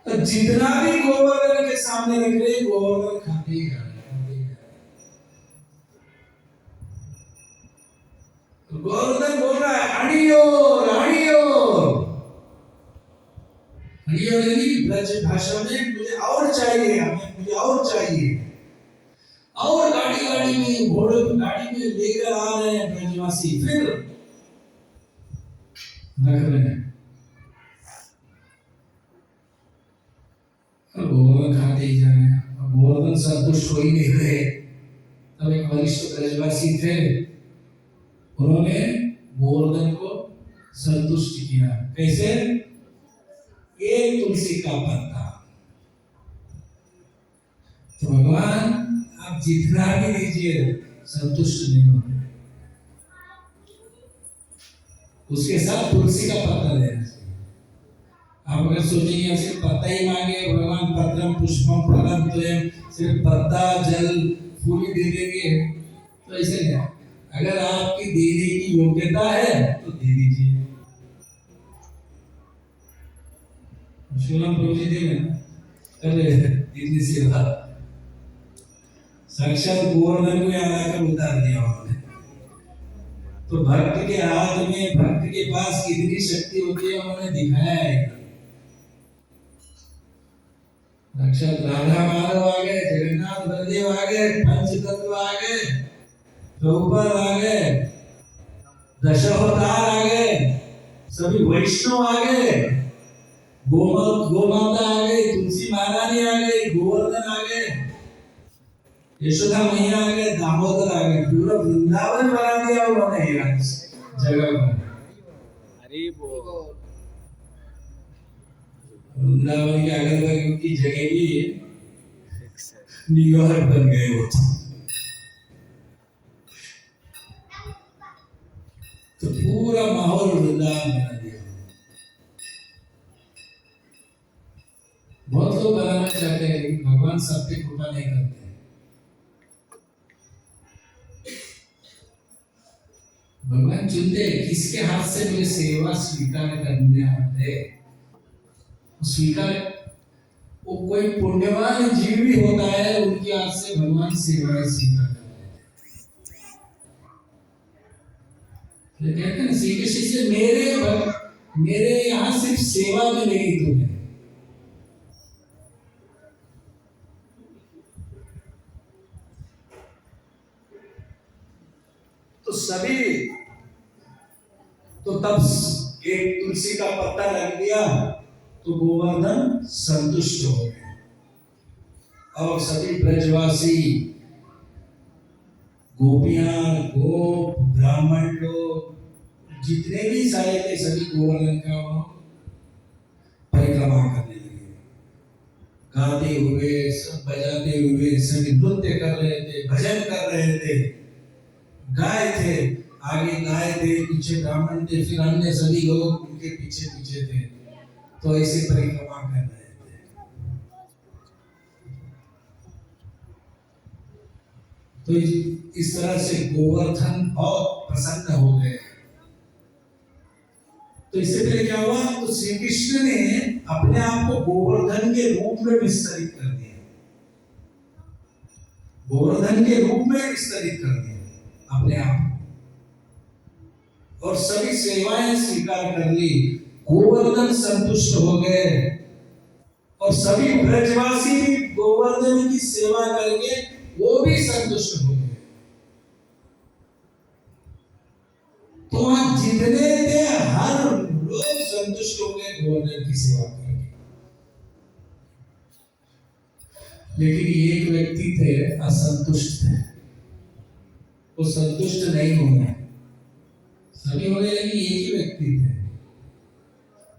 तो जितना भी गोवर्धन के सामने रख रहे, गोवर्धन खाते ही जा रहे। गोवर्धन बोल रहा है अड़ियो राड़ियो, अड़ियो यानी ब्रज भाषा में मुझे और चाहिए, मुझे और चाहिए, और गाड़ी में, घोड़े गाड़ी में लेकर आ रहे हैं ब्रजवासी, फिर रख रहे हैं। गोवर्धन खाते ही जा रहे हैं। गोवर्धन संतुष्ट हो ही नहीं रहे। तब एक वरिष्ठ ब्रजवासी थे, उन्होंने गोवर्धन को संतुष्ट किया। कैसे? एक तुलसी का पत्ता। तो भगवान आप जितना भी दीजिए संतुष्ट नहीं होते, उसके साथ तुलसी का पत्ता देना चाहिए। आप अगर सोचेंगे सिर्फ पत्ता ही मांगे, भगवान पत्रम पुष्पम फलम त्वयं, सिर्फ पत्ता जल फूल दे देंगे, तो ऐसे नहीं। अगर आपकी देने की योग्यता है तो दे दीजिए। शिवराम प्रभु जी दे ना कर रहे इतनी सेवा, साक्षात गोवर्धन को यहाँ आकर उतार दिया उन्होंने। तो भक्त के हाथ में, भक्त के पास कितनी शक्ति होती है उन्होंने दिखाया है। साक्षात राधा माधव आ गए, जगन्नाथ बलदेव आ गए, पंच तत्व आ गए, प्रभुपाद आ गए, दशावतार आ गए, सभी वैष्णव आ गए, गोमाता आ गई, तुलसी महारानी आ गई, गोवर्धन आ गए, यशोदा मैया आ गए, दामोदर आ गए, पूरा वृंदावन बना दिया उन्होंने यार जगह को। हरि बोल। वृंदावन के अगल बगल की जगह भी न्यूयॉर्क बन गए वो। तो पूरा माहौल वृंदावन बना दिया। बहुत लोग बनाना चाहते हैं लेकिन भगवान सब पे कृपा नहीं करते। भगवान चुनते किसके हाथ से मुझे सेवा स्वीकार करने आते, स्वीकार। वो कोई पुण्यवान जीव भी होता है, उनके हाथ से भगवान सेवाएं स्वीकार करते हैं। कहते हैं श्री कृष्ण से मेरे यहाँ सिर्फ सेवा में नहीं तुम्हें। तो सभी तो तब एक तुलसी का पत्ता लग दिया तो गोवर्धन संतुष्ट हो गए। और सभी ब्रजवासी, गोपियां, गोप, ब्राह्मण लोग जितने भी सारे थे सभी गोवर्धन का परिक्रमा करने लगे, गाते हुए, सब बजाते हुए, सभी नृत्य कर रहे थे, भजन कर रहे थे, गाय थे, आगे गाय थे, पीछे ब्राह्मण थे, फिर अन्य सभी लोग उनके पीछे पीछे थे। तो ऐसे परिक्रमा कर रहे थे। तो इस तरह से गोवर्धन बहुत प्रसन्न हो गए। तो इससे पहले क्या हुआ, तो श्री कृष्ण ने अपने आप को गोवर्धन के रूप में विस्तरित कर दिया, गोवर्धन के रूप में विस्तरित कर दिया अपने आप, और सभी सेवाएं स्वीकार कर ली। गोवर्धन संतुष्ट हो गए और सभी ब्रजवासी भी गोवर्धन की सेवा करके वो भी संतुष्ट हो गए। तो वहां जितने थे हर लोग संतुष्ट हो गए गोवर्धन की सेवा करके। लेकिन एक व्यक्ति थे असंतुष्ट थे, वो संतुष्ट नहीं हुए। सभी हो गए लेकिन एक ही व्यक्ति थे।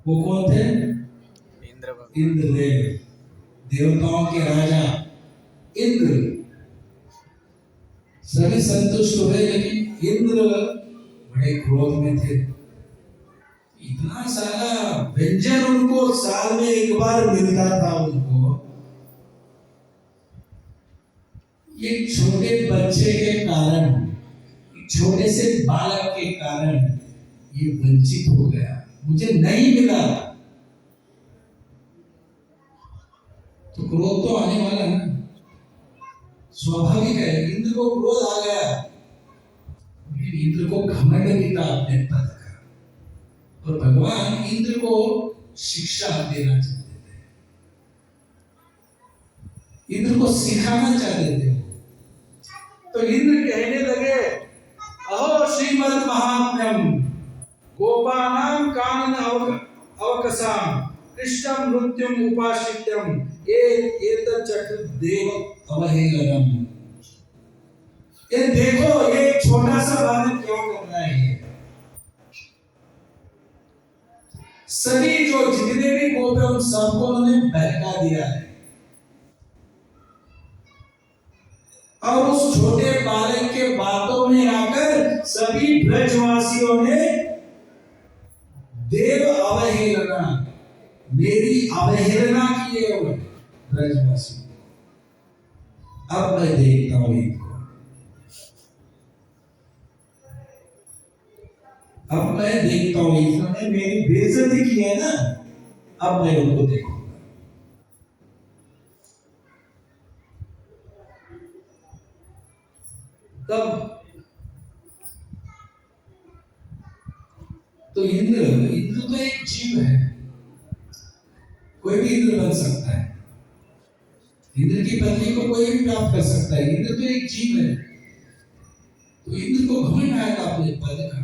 वो कौन थे? इंद्रदेव, देवताओं के राजा इंद्र। सभी संतुष्ट हुए लेकिन इंद्र बड़े क्रोध में थे। इतना सारा व्यंजन उनको साल में एक बार मिलता था उनको, ये छोटे बच्चे के कारण, छोटे से बालक के कारण ये वंचित हो गया, मुझे नहीं मिला। तो क्रोध तो आने वाला है ना, स्वाभाविक है। इंद्र को क्रोध आ गया, लेकिन इंद्र को घमंड भी था अपने पद का, और भगवान इंद्र को शिक्षा देना चाहते थे, इंद्र को सिखाना चाहते थे। तो इंद्र कहने लगे, अहो श्रीमद् महात्म्यम गोपानां कानन अवकसाम कृष्णं नृत्यम उपासित्यम एतत् चतुर्देव अवहेलनम। ये देखो ये छोटा सा बालक क्या कर रहा है। सभी जो जितने भी गोप है उन सबको उन्होंने बहका दिया है, और उस छोटे बालक के बातों में आकर सभी ब्रजवासियों ने देव अवहेलना, मेरी अवहेलना की है वो ब्रजवासी। अब मैं देखता हूं इनको। अब मैं देखता हूँ, इन्होंने मेरी बेइज्जती की है ना, अब मैं उनको देखूंगा। तब तो इंद्र तो एक जीव है, कोई भी इंद्र बन सकता है। इंद्र की पदवी को कोई भी प्राप्त कर सकता है। इंद्र तो एक जीव है। तो इंद्र को घमंड आया था अपने पद का,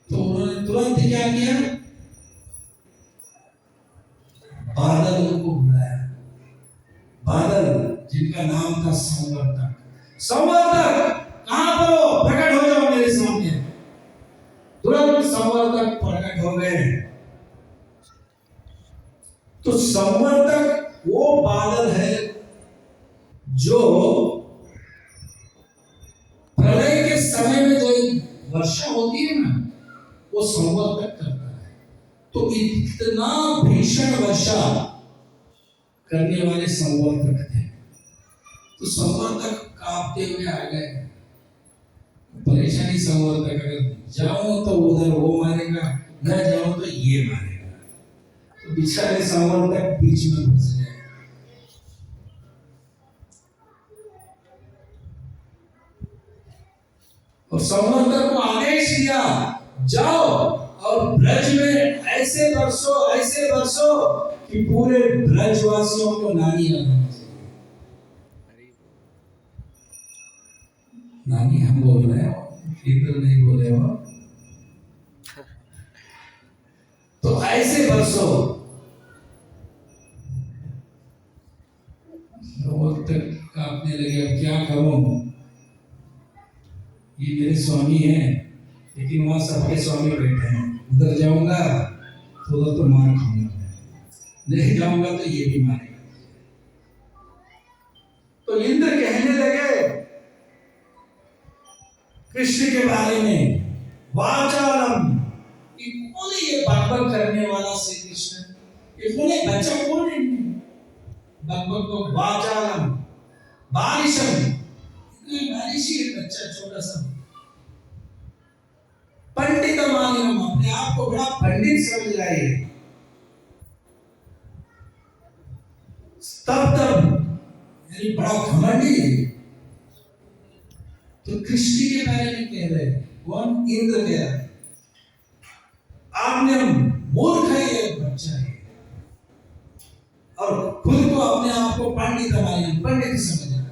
तो उन्होंने तुरंत क्या किया, बादल को बुलाया। बादल जिनका नाम था संवर्तक। संवर्तक कहां पर हो, प्रकट हो जाओ मेरे सामने। तुरंत संवर्तक प्रकट हो गए। तो संवर्तक वो बादल है जो प्रलय के समय में जो वर्षा होती है ना, वो संवर्तक करता है। तो इतना भीषण वर्षा करने वाले संवर्तक थे। तो संवर्तक कांपते हुए आ गए। परेशानी संवर्तक, अगर जाऊं तो उधर वो मारेगा, न जाऊं तो ये मारेगा। तो बेचारे संवर्तक बीच में फंस गए। और संवर्तक को आदेश दिया, जाओ और ब्रज में ऐसे बरसो कि पूरे ब्रजवासियों को नानी आना चाहिए। नानी हम बोल रहे हो, इंद्र नहीं बोले हो। तो ऐसे बरसो। संवर्तक कांपने लगे, अब क्या करूं, ये मेरे स्वामी हैं, लेकिन वहां सबके स्वामी बैठे हैं। उधर जाऊंगा तो उधर तो मार खाऊंगा, नहीं जाऊंगा तो ये भी मारेगा। तो इंद्र कहने लगे कृष्ण के बारे में, वाचालम, कि कौन है ये बकबक करने वाला श्री कृष्ण, ये कौन है, बच्चा कौन है बकबक को, वाचालम बालिशम, बालिशी है बच्चा छोटा सा। पंडित मानियम, अपने आप को बड़ा पंडित समझ रहा है। तब यानी बड़ा घमंडी। तो कृष्ण के बारे में कह रहे, कौन, इंद्र कह रहा है, आपने मूर्ख है ये बच्चा है, और खुद को अपने आप को पंडित मानियम, पंडित समझ रहा है।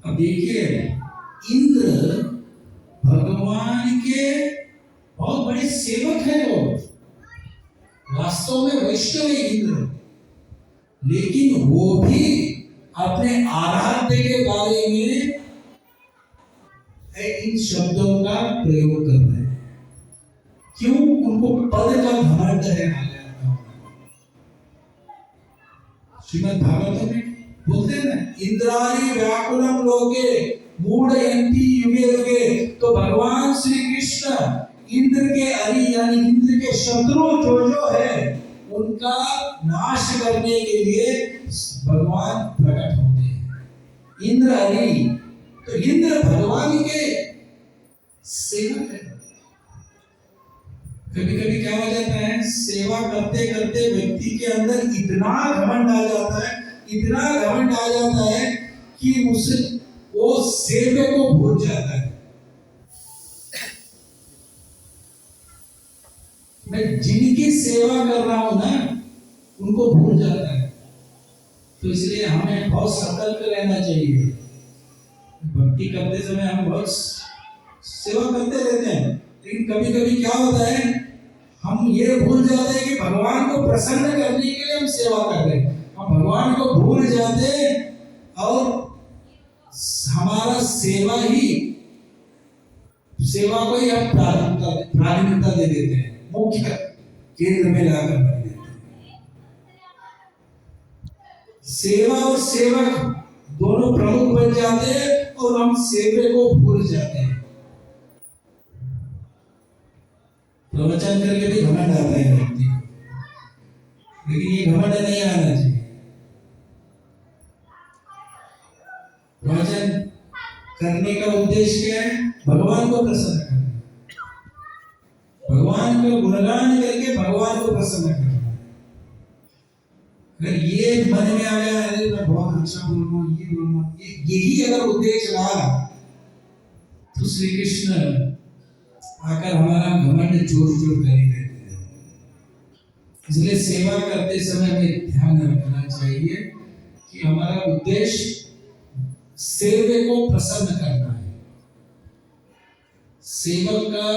अब देखिए, इंद्र भगवान के बहुत बड़े सेवक हैं लोग, वास्तव में वैष्णव है इंद्र, लेकिन वो भी अपने आराध्य के बारे में इन शब्दों का प्रयोग कर रहे हैं। क्यों? उनको पद का घमंड है। श्रीमद् भागवत में बोलते हैं ना, इंद्राणी व्याकुलम लोके मूढ़यन्ति युगे युगे। तो भगवान श्री कृष्ण इंद्र के अरि यानी इंद्र के शत्रु जो है उनका नाश करने के लिए भगवान प्रकट होते हैं। इंद्र अरि, तो इंद्र भगवान के सेवक है। कभी कभी क्या हो जाता है, सेवा करते करते व्यक्ति के अंदर इतना घमंड आ जाता है, इतना घमंड आ जाता है कि उसे वो सेवे को भूल जाता है। मैं जिनकी सेवा कर रहा हूं ना, उनको भूल जाता है। तो इसलिए हमें बहुत सतर्क रहना चाहिए। भक्ति करते समय हम बहुत सेवा करते रहते हैं, लेकिन कभी कभी क्या होता है, हम ये भूल जाते हैं कि भगवान को प्रसन्न करने के लिए हम सेवा कर रहे हैं। हम भगवान को भूल जाते हैं और हमारा सेवा को ही हम प्राथमिकता दे देते हैं, मुख्य केंद्र में लाकर रख देते हैं। सेवा और सेवक दोनों प्रमुख बन जाते हैं और हम सेवे को भूल जाते हैं। प्रवचन करके भी घमंड आता है व्यक्ति को, लेकिन ये घमंड नहीं आना चाहिए। प्रवचन करने का उद्देश्य उद्देश्य क्या है? भगवान को प्रसन्न करना, भगवान का गुणगान करके भगवान को प्रसन्न करना। अगर ये मन में आ गया, अरे मैं बहुत अच्छा बोल रहा हूँ, ये बोल रहा हूँ, यही अगर उद्देश्य रहा तो श्री कृष्ण आकर हमारा घमंड चूर चूर कर ही देते हैं। इसलिए सेवा करते समय हमें ध्यान रखना चाहिए कि हमारा उद्देश्य सेवक को प्रसन्न करना है। सेवक का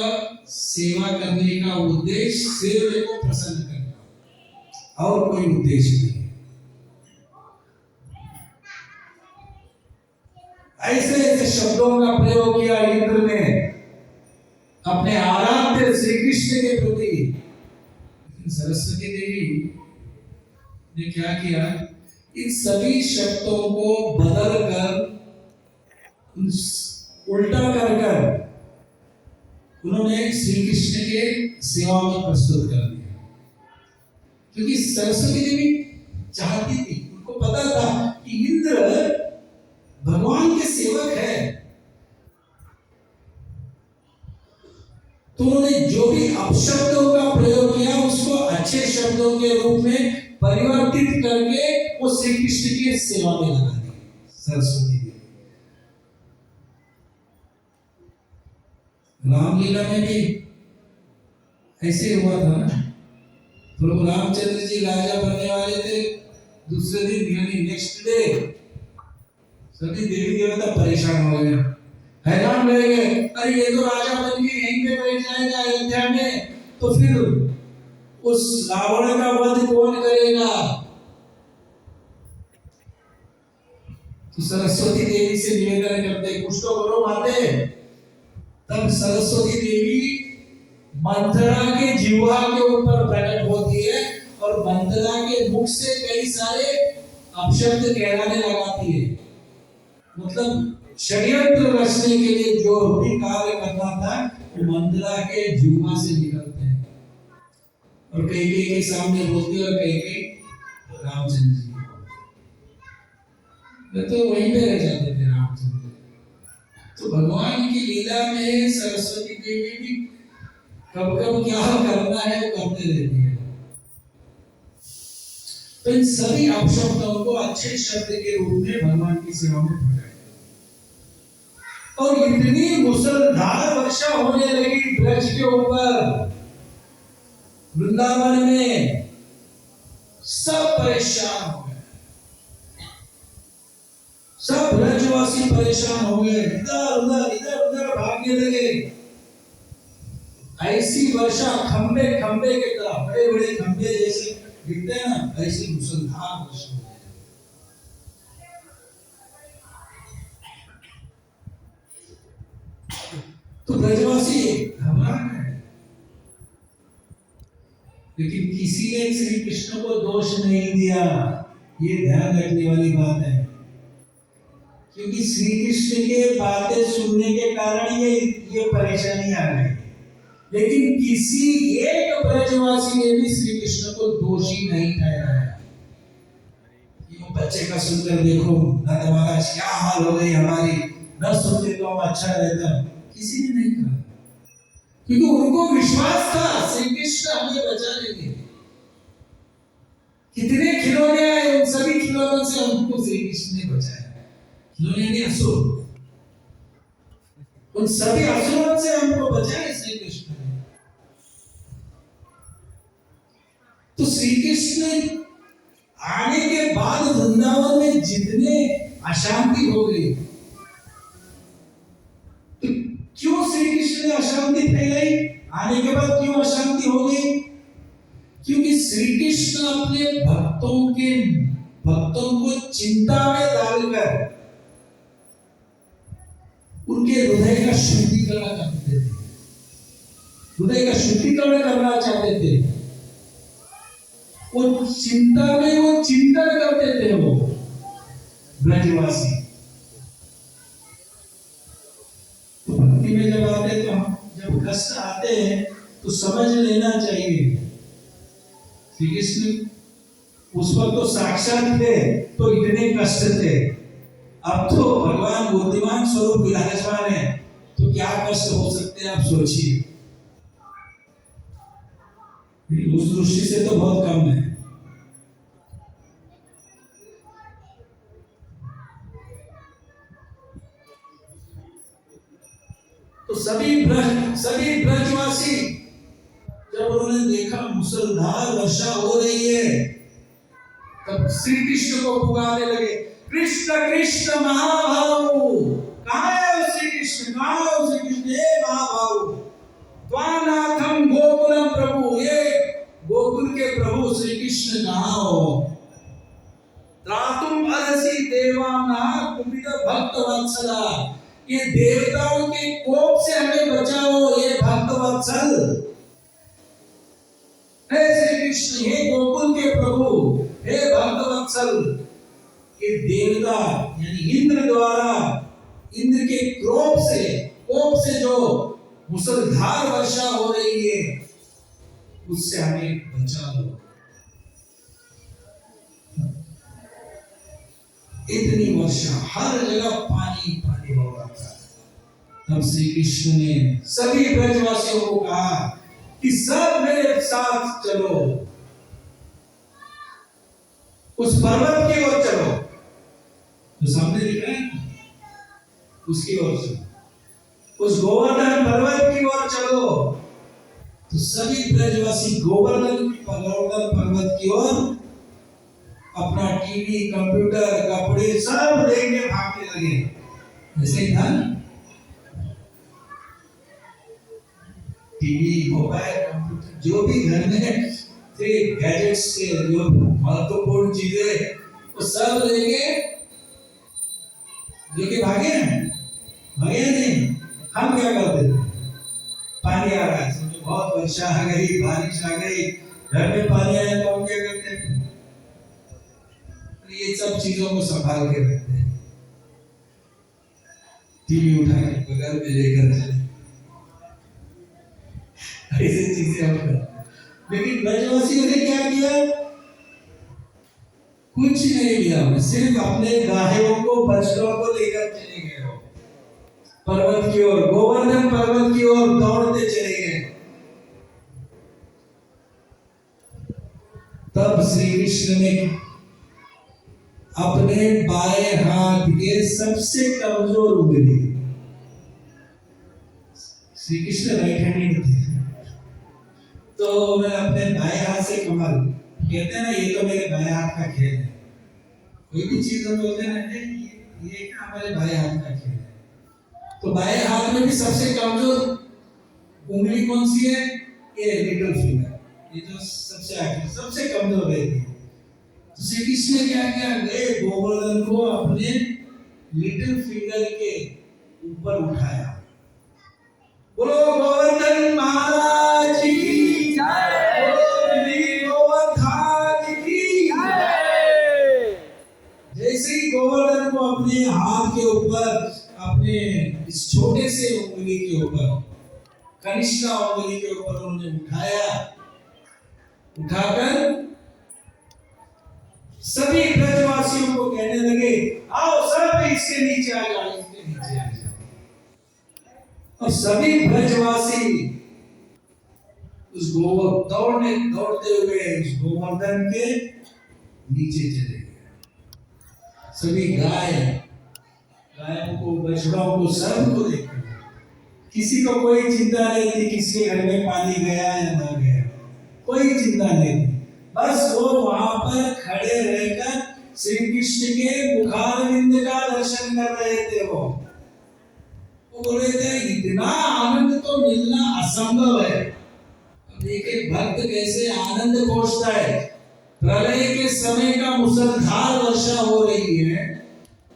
सेवा करने का उद्देश्य सेवक को प्रसन्न करना और कोई उद्देश्य नहीं। ऐसे ऐसे शब्दों का प्रयोग किया इंद्र ने अपने आराध्य श्री कृष्ण के प्रति। सरस्वती देवी ने क्या किया? इन सभी शब्दों को बदल कर उल्टा कर उन्होंने श्री कृष्ण के सेवा में प्रस्तुत कर दिया। क्योंकि सरस्वती देवी चाहती थी, उनको पता था कि इंद्र भगवान के सेवक है, तो उन्होंने जो भी अपशब्दों का प्रयोग किया उसको अच्छे शब्दों के रूप में परिवर्तित करके वो श्री कृष्ण की सेवा में लगा दी सरस्वती देवी। रामलीला में भी ऐसे हुआ था ना। प्रभु रामचंद्र जी राजा बनने वाले थे, दूसरे दिन यानी नेक्स्ट डे सभी देवी देवता परेशान हो गए, हैरान रह गए। अरे ये तो राजा बन के यहीं पे बैठ जाएगा अयोध्या में, तो फिर उस रावण का वध कौन करेगा? तो सरस्वती देवी से निवेदन करते, कुछ तो करो माते। तब सरस्वती देवी मंथरा के जिह्वा के ऊपर प्रकट होती है और मंथरा के मुख से कई सारे अपशब्द कहलाने लगाती है। मतलब षड्यंत्र रचने के लिए जो भी कार्य करना था वो मंथरा के जिह्वा से निकलते हैं और कई के सामने बोलती है और कई रामचंद्र जी तो वहीं पे रह जाते थे रामचंद्र। तो भगवान की लीला में सरस्वती देवी भी कब कब क्या करना है वो करते रहती है। तो इन सभी अपशब्दों को अच्छे शब्द के रूप में भगवान की सेवा में प्रकट, और इतनी मुसलधार वर्षा होने लगी ब्रज के ऊपर, वृंदावन में सब परेशान हो गए, सब ब्रजवासी परेशान हो गए, इधर उधर भागने लगे। ऐसी वर्षा खंबे खंबे के तरह, बड़े बड़े खंबे जैसे दिखते हैं ना, ऐसी मुसलधार वर्षा। तो ब्रजवासी घबरा गए, लेकिन किसी ने श्री कृष्ण को दोष नहीं दिया। ये ध्यान रखने वाली बात है, क्योंकि श्री कृष्ण के बातें सुनने के कारण ये परेशानी आ गई, लेकिन किसी एक ब्रजवासी ने भी श्री कृष्ण को दोषी नहीं ठहराया। ये बच्चे का सुनकर देखो ना तुम्हारा क्या हाल हो गई हमारी, न सुनते तो हम अच्छा रहता, किसी ने नहीं कहा, क्योंकि उनको विश्वास था श्री कृष्ण हमें बचा लेंगे। कितने खिलौने आए, उन सभी खिलौनों से हमको श्री कृष्ण ने बचाया। खिलौने ने असुर, उन सभी असुरों से हमको बचाया श्री कृष्ण ने। तो श्री कृष्ण आने के बाद वृंदावन में जितने अशांति हो गई, तो क्यों श्री कृष्ण ने अशांति फैलाई? आने के बाद क्यों अशांति हो गई? क्योंकि श्री कृष्ण अपने भक्तों को चिंता में डालकर उनके हृदय का शुद्धिकरण करते थे, हृदय का शुद्धिकरण करना चाहते थे। वो चिंता में वो चिंतन करते थे, वो ब्रजवासी। तो भक्ति में जब आते, तो हम जब कष्ट आते हैं तो समझ लेना चाहिए श्री कृष्ण उस वक्त तो साक्षात थे, तो इतने कष्ट थे। अब तो भगवान बुद्धिमान स्वरूप विराजमान है, तो क्या कष्ट हो सकते हैं आप सोचिए। उस दृष्टि से तो बहुत कम है। तो सभी ब्रजवासी जब उन्होंने देखा मुसलधार वर्षा हो रही है, तब श्री कृष्ण को पुकारने लगे, कृष्ण कृष्ण महाभाव। कहाँ है वो श्री कृष्ण, कहाँ है वो श्री कृष्ण, हे महाभाव, त्वानाथम गोकुलम प्रभु, ये गोकुल के प्रभु श्री कृष्ण कहाँ हो। त्रातुम अर्हसि देवानां कुपित भक्त वत्सला, ये देवताओं के कोप से हमें बचाओ, ये भक्त वत्सल। हे श्री कृष्ण, हे गोकुल के प्रभु, हे भक्त वत्सल, ये देवता यानी इंद्र द्वारा, इंद्र के कोप से जो मुसलधार वर्षा हो रही है, उससे हमें बचा लो। इतनी वर्षा, हर जगह पानी पानी हो रहा था। तब श्री कृष्ण ने सभी ब्रजवासियों को कहा कि सब मेरे साथ चलो, उस पर्वत की ओर चलो, जो सामने दिख रहा है उसकी ओर चलो, उस गोवर्धन पर्वत की ओर चलो। तो सभी ब्रजवासी गोवर्धन पर्वत की ओर अपना टीवी, कंप्यूटर, कपड़े सब लेके भागने लगे। ऐसे ही था, टीवी, मोबाइल, कंप्यूटर, जो भी घर में थे गैजेट्स के जो महत्वपूर्ण चीजें, वो सब लेके भागे नहीं। हम क्या करते थे, पानी आ रहा है, समझो बहुत वर्षा आ गई, बारिश आ गई, घर में पानी आया तो हम क्या करते हैं, ये सब चीजों को संभाल के रखते हैं। टीवी उठा के बगल में लेकर चले, ऐसी चीजें हम करते हैं। लेकिन ब्रजवासियों ने क्या किया, कुछ नहीं लिया, सिर्फ अपने गायों को, बछड़ों को लेकर चले गए हो पर्वत की ओर, गोवर्धन पर्वत की ओर दौड़ते चले गए। तब श्री कृष्ण ने अपने बाएं हाथ के सबसे कमजोर उंगली, श्री कृष्ण राइट हैंडेड थे, तो मैं अपने बाएं हाथ से कमल, कहते हैं ना ये तो मेरे बाएं हाथ का खेल है, कोई भी चीज हम बोलते हैं ना ये क्या हमारे बाएं हाथ का खेल है। तो बाएं हाथ में भी सबसे कमजोर उंगली कौन सी है, ये लिटिल फिंगर, ये जो सबसे आखिर सबसे कमजोर रहती है। तो श्री कृष्ण ने क्या किया, गए गोवर्धन को अपने लिटिल फिंगर के ऊपर उठाया। बोलो गोवर्धन महाराज की जय, बोलो गोवर्धन की जय। जैसे ही गोवर्धन को अपने हाथ के ऊपर, अपने इस छोटे से उंगली के ऊपर, कनिष्ठ उंगली के ऊपर उन्होंने उठाया, उठाकर सभी ब्रजवासियों को कहने लगे, आओ सब इसके नीचे आ जाओ, इसके नीचे आ जाओ। और सभी ब्रजवासी उस दौड़ते हुए उस गोवर्धन के नीचे चले गए। सभी गायों को, बछड़ों को, सबको देखते, किसी को कोई चिंता नहीं थी किसके घर में पानी गया या ना गया, कोई चिंता नहीं थी। बस वो वहां पर खड़े रहकर श्री कृष्ण के मुखारविंद का दर्शन कर रहे थे। वो बोल रहे थे इतना आनंद तो मिलना असंभव है। देखिए भक्त कैसे आनंद खोजता है। प्रलय के समय का मुसलधार वर्षा हो रही है,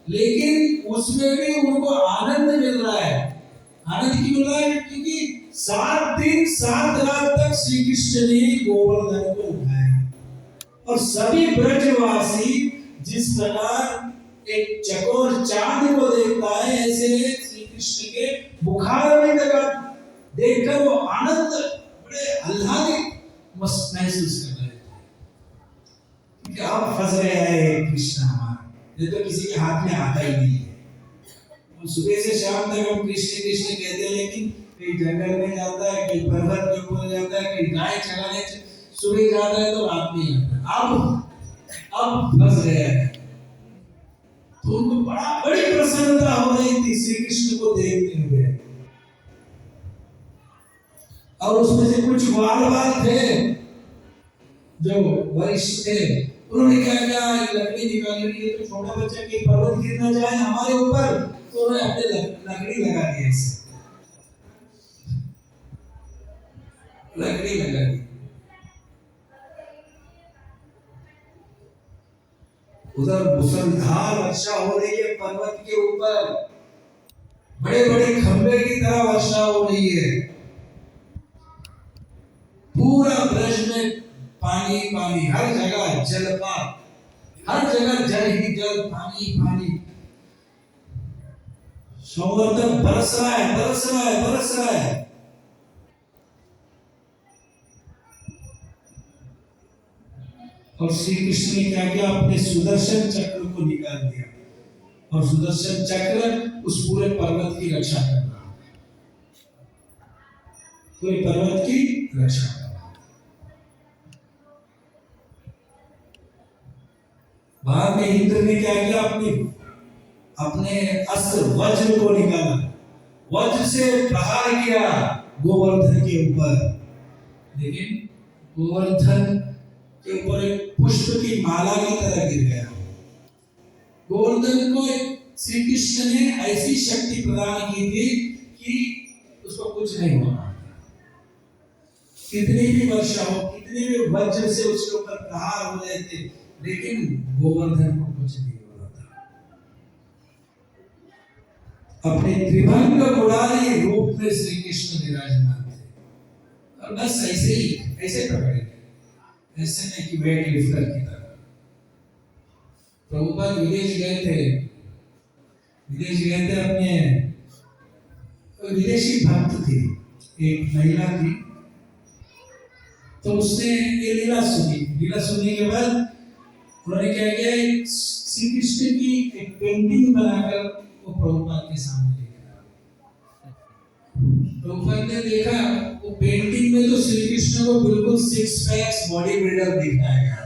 लेकिन उसमें भी उनको आनंद मिल रहा है। आनंद क्यों मिल रहा है? क्योंकि 7 दिन 7 रात तक श्री कृष्ण ने गोवर्धन को उठाया और सभी ब्रजवासी जिस प्रकार एक चकोर चांद को देखता है, ऐसे श्री कृष्ण के मुखारविंद का देखकर वो आनंद बड़े आह्लादित महसूस कर रहे थे। क्या फंस रहे हैं कृष्ण हमारे, ये तो किसी के हाथ में आता ही नहीं है। हम सुबह से शाम तक हम कृष्ण कृष्ण कहते हैं, लेकिन कहीं जंगल में जाता है, कहीं पर्वत के ऊपर जाता है, कहीं गाय चराने सुबह जाता है तो रात में आता है। अब फंस गया है। तो उनको बड़ी प्रसन्नता हो रही थी श्री कृष्ण को देखते हुए। और उसमें से कुछ बाल थे जो वरिष्ठ थे, उन्होंने क्या किया, लकड़ी निकाली, ये तो छोटा बच्चा की पर्वत गिरना चाहे हमारे ऊपर, तो उन्होंने अपने लकड़ी लगा दिया, इसे लकड़ी लगा दी। उधर मुसलधार वर्षा हो रही है पर्वत के ऊपर, बड़े बड़े खंबे की तरह वर्षा हो रही है। पूरा ब्रज में पानी पानी, हर जगह जलपात, हर जगह जल ही जल, पानी पानी। संवर्धन बरस रहा है, बरस रहा है, बरस रहा है। और श्री कृष्ण ने क्या किया, अपने सुदर्शन चक्र को निकाल दिया, और सुदर्शन चक्र उस पूरे पर्वत की रक्षा कर रहा, पूरे पर्वत की रक्षा कर रहा। बाद में इंद्र ने क्या किया, अपने अस्त्र वज्र को निकाला, वज्र से प्रहार किया गोवर्धन के ऊपर, लेकिन गोवर्धन के ऊपर एक पुष्प की माला की तरह गिर गया। गोवर्धन को श्री कृष्ण ने ऐसी शक्ति प्रदान की थी कि उसको कुछ नहीं होना, कितनी भी वर्षा हो, कितनी भी वज्र से उसके ऊपर प्रहार हो रहे थे, लेकिन गोवर्धन को कुछ नहीं हो रहा था। अपने त्रिभंग मुरारी रूप में श्री कृष्ण विराजमान थे, और बस ऐसे ही, ऐसे पकड़े, ऐसे नहीं कि वेट लिफ्टर की तरह। प्रभुपाद विदेश गए थे, अपने विदेशी भक्त थी, एक महिला थी, तो उसने ये लीला सुनने के बाद उन्होंने क्या किया, श्री कृष्ण की एक पेंटिंग बनाकर वो प्रभुपाद के सामने लेकर। प्रभुपाद ने देखा वो पेंटिंग में तो श्री कृष्ण को बिल्कुल 6 पैक्स बॉडी बिल्डर दिखाया गया,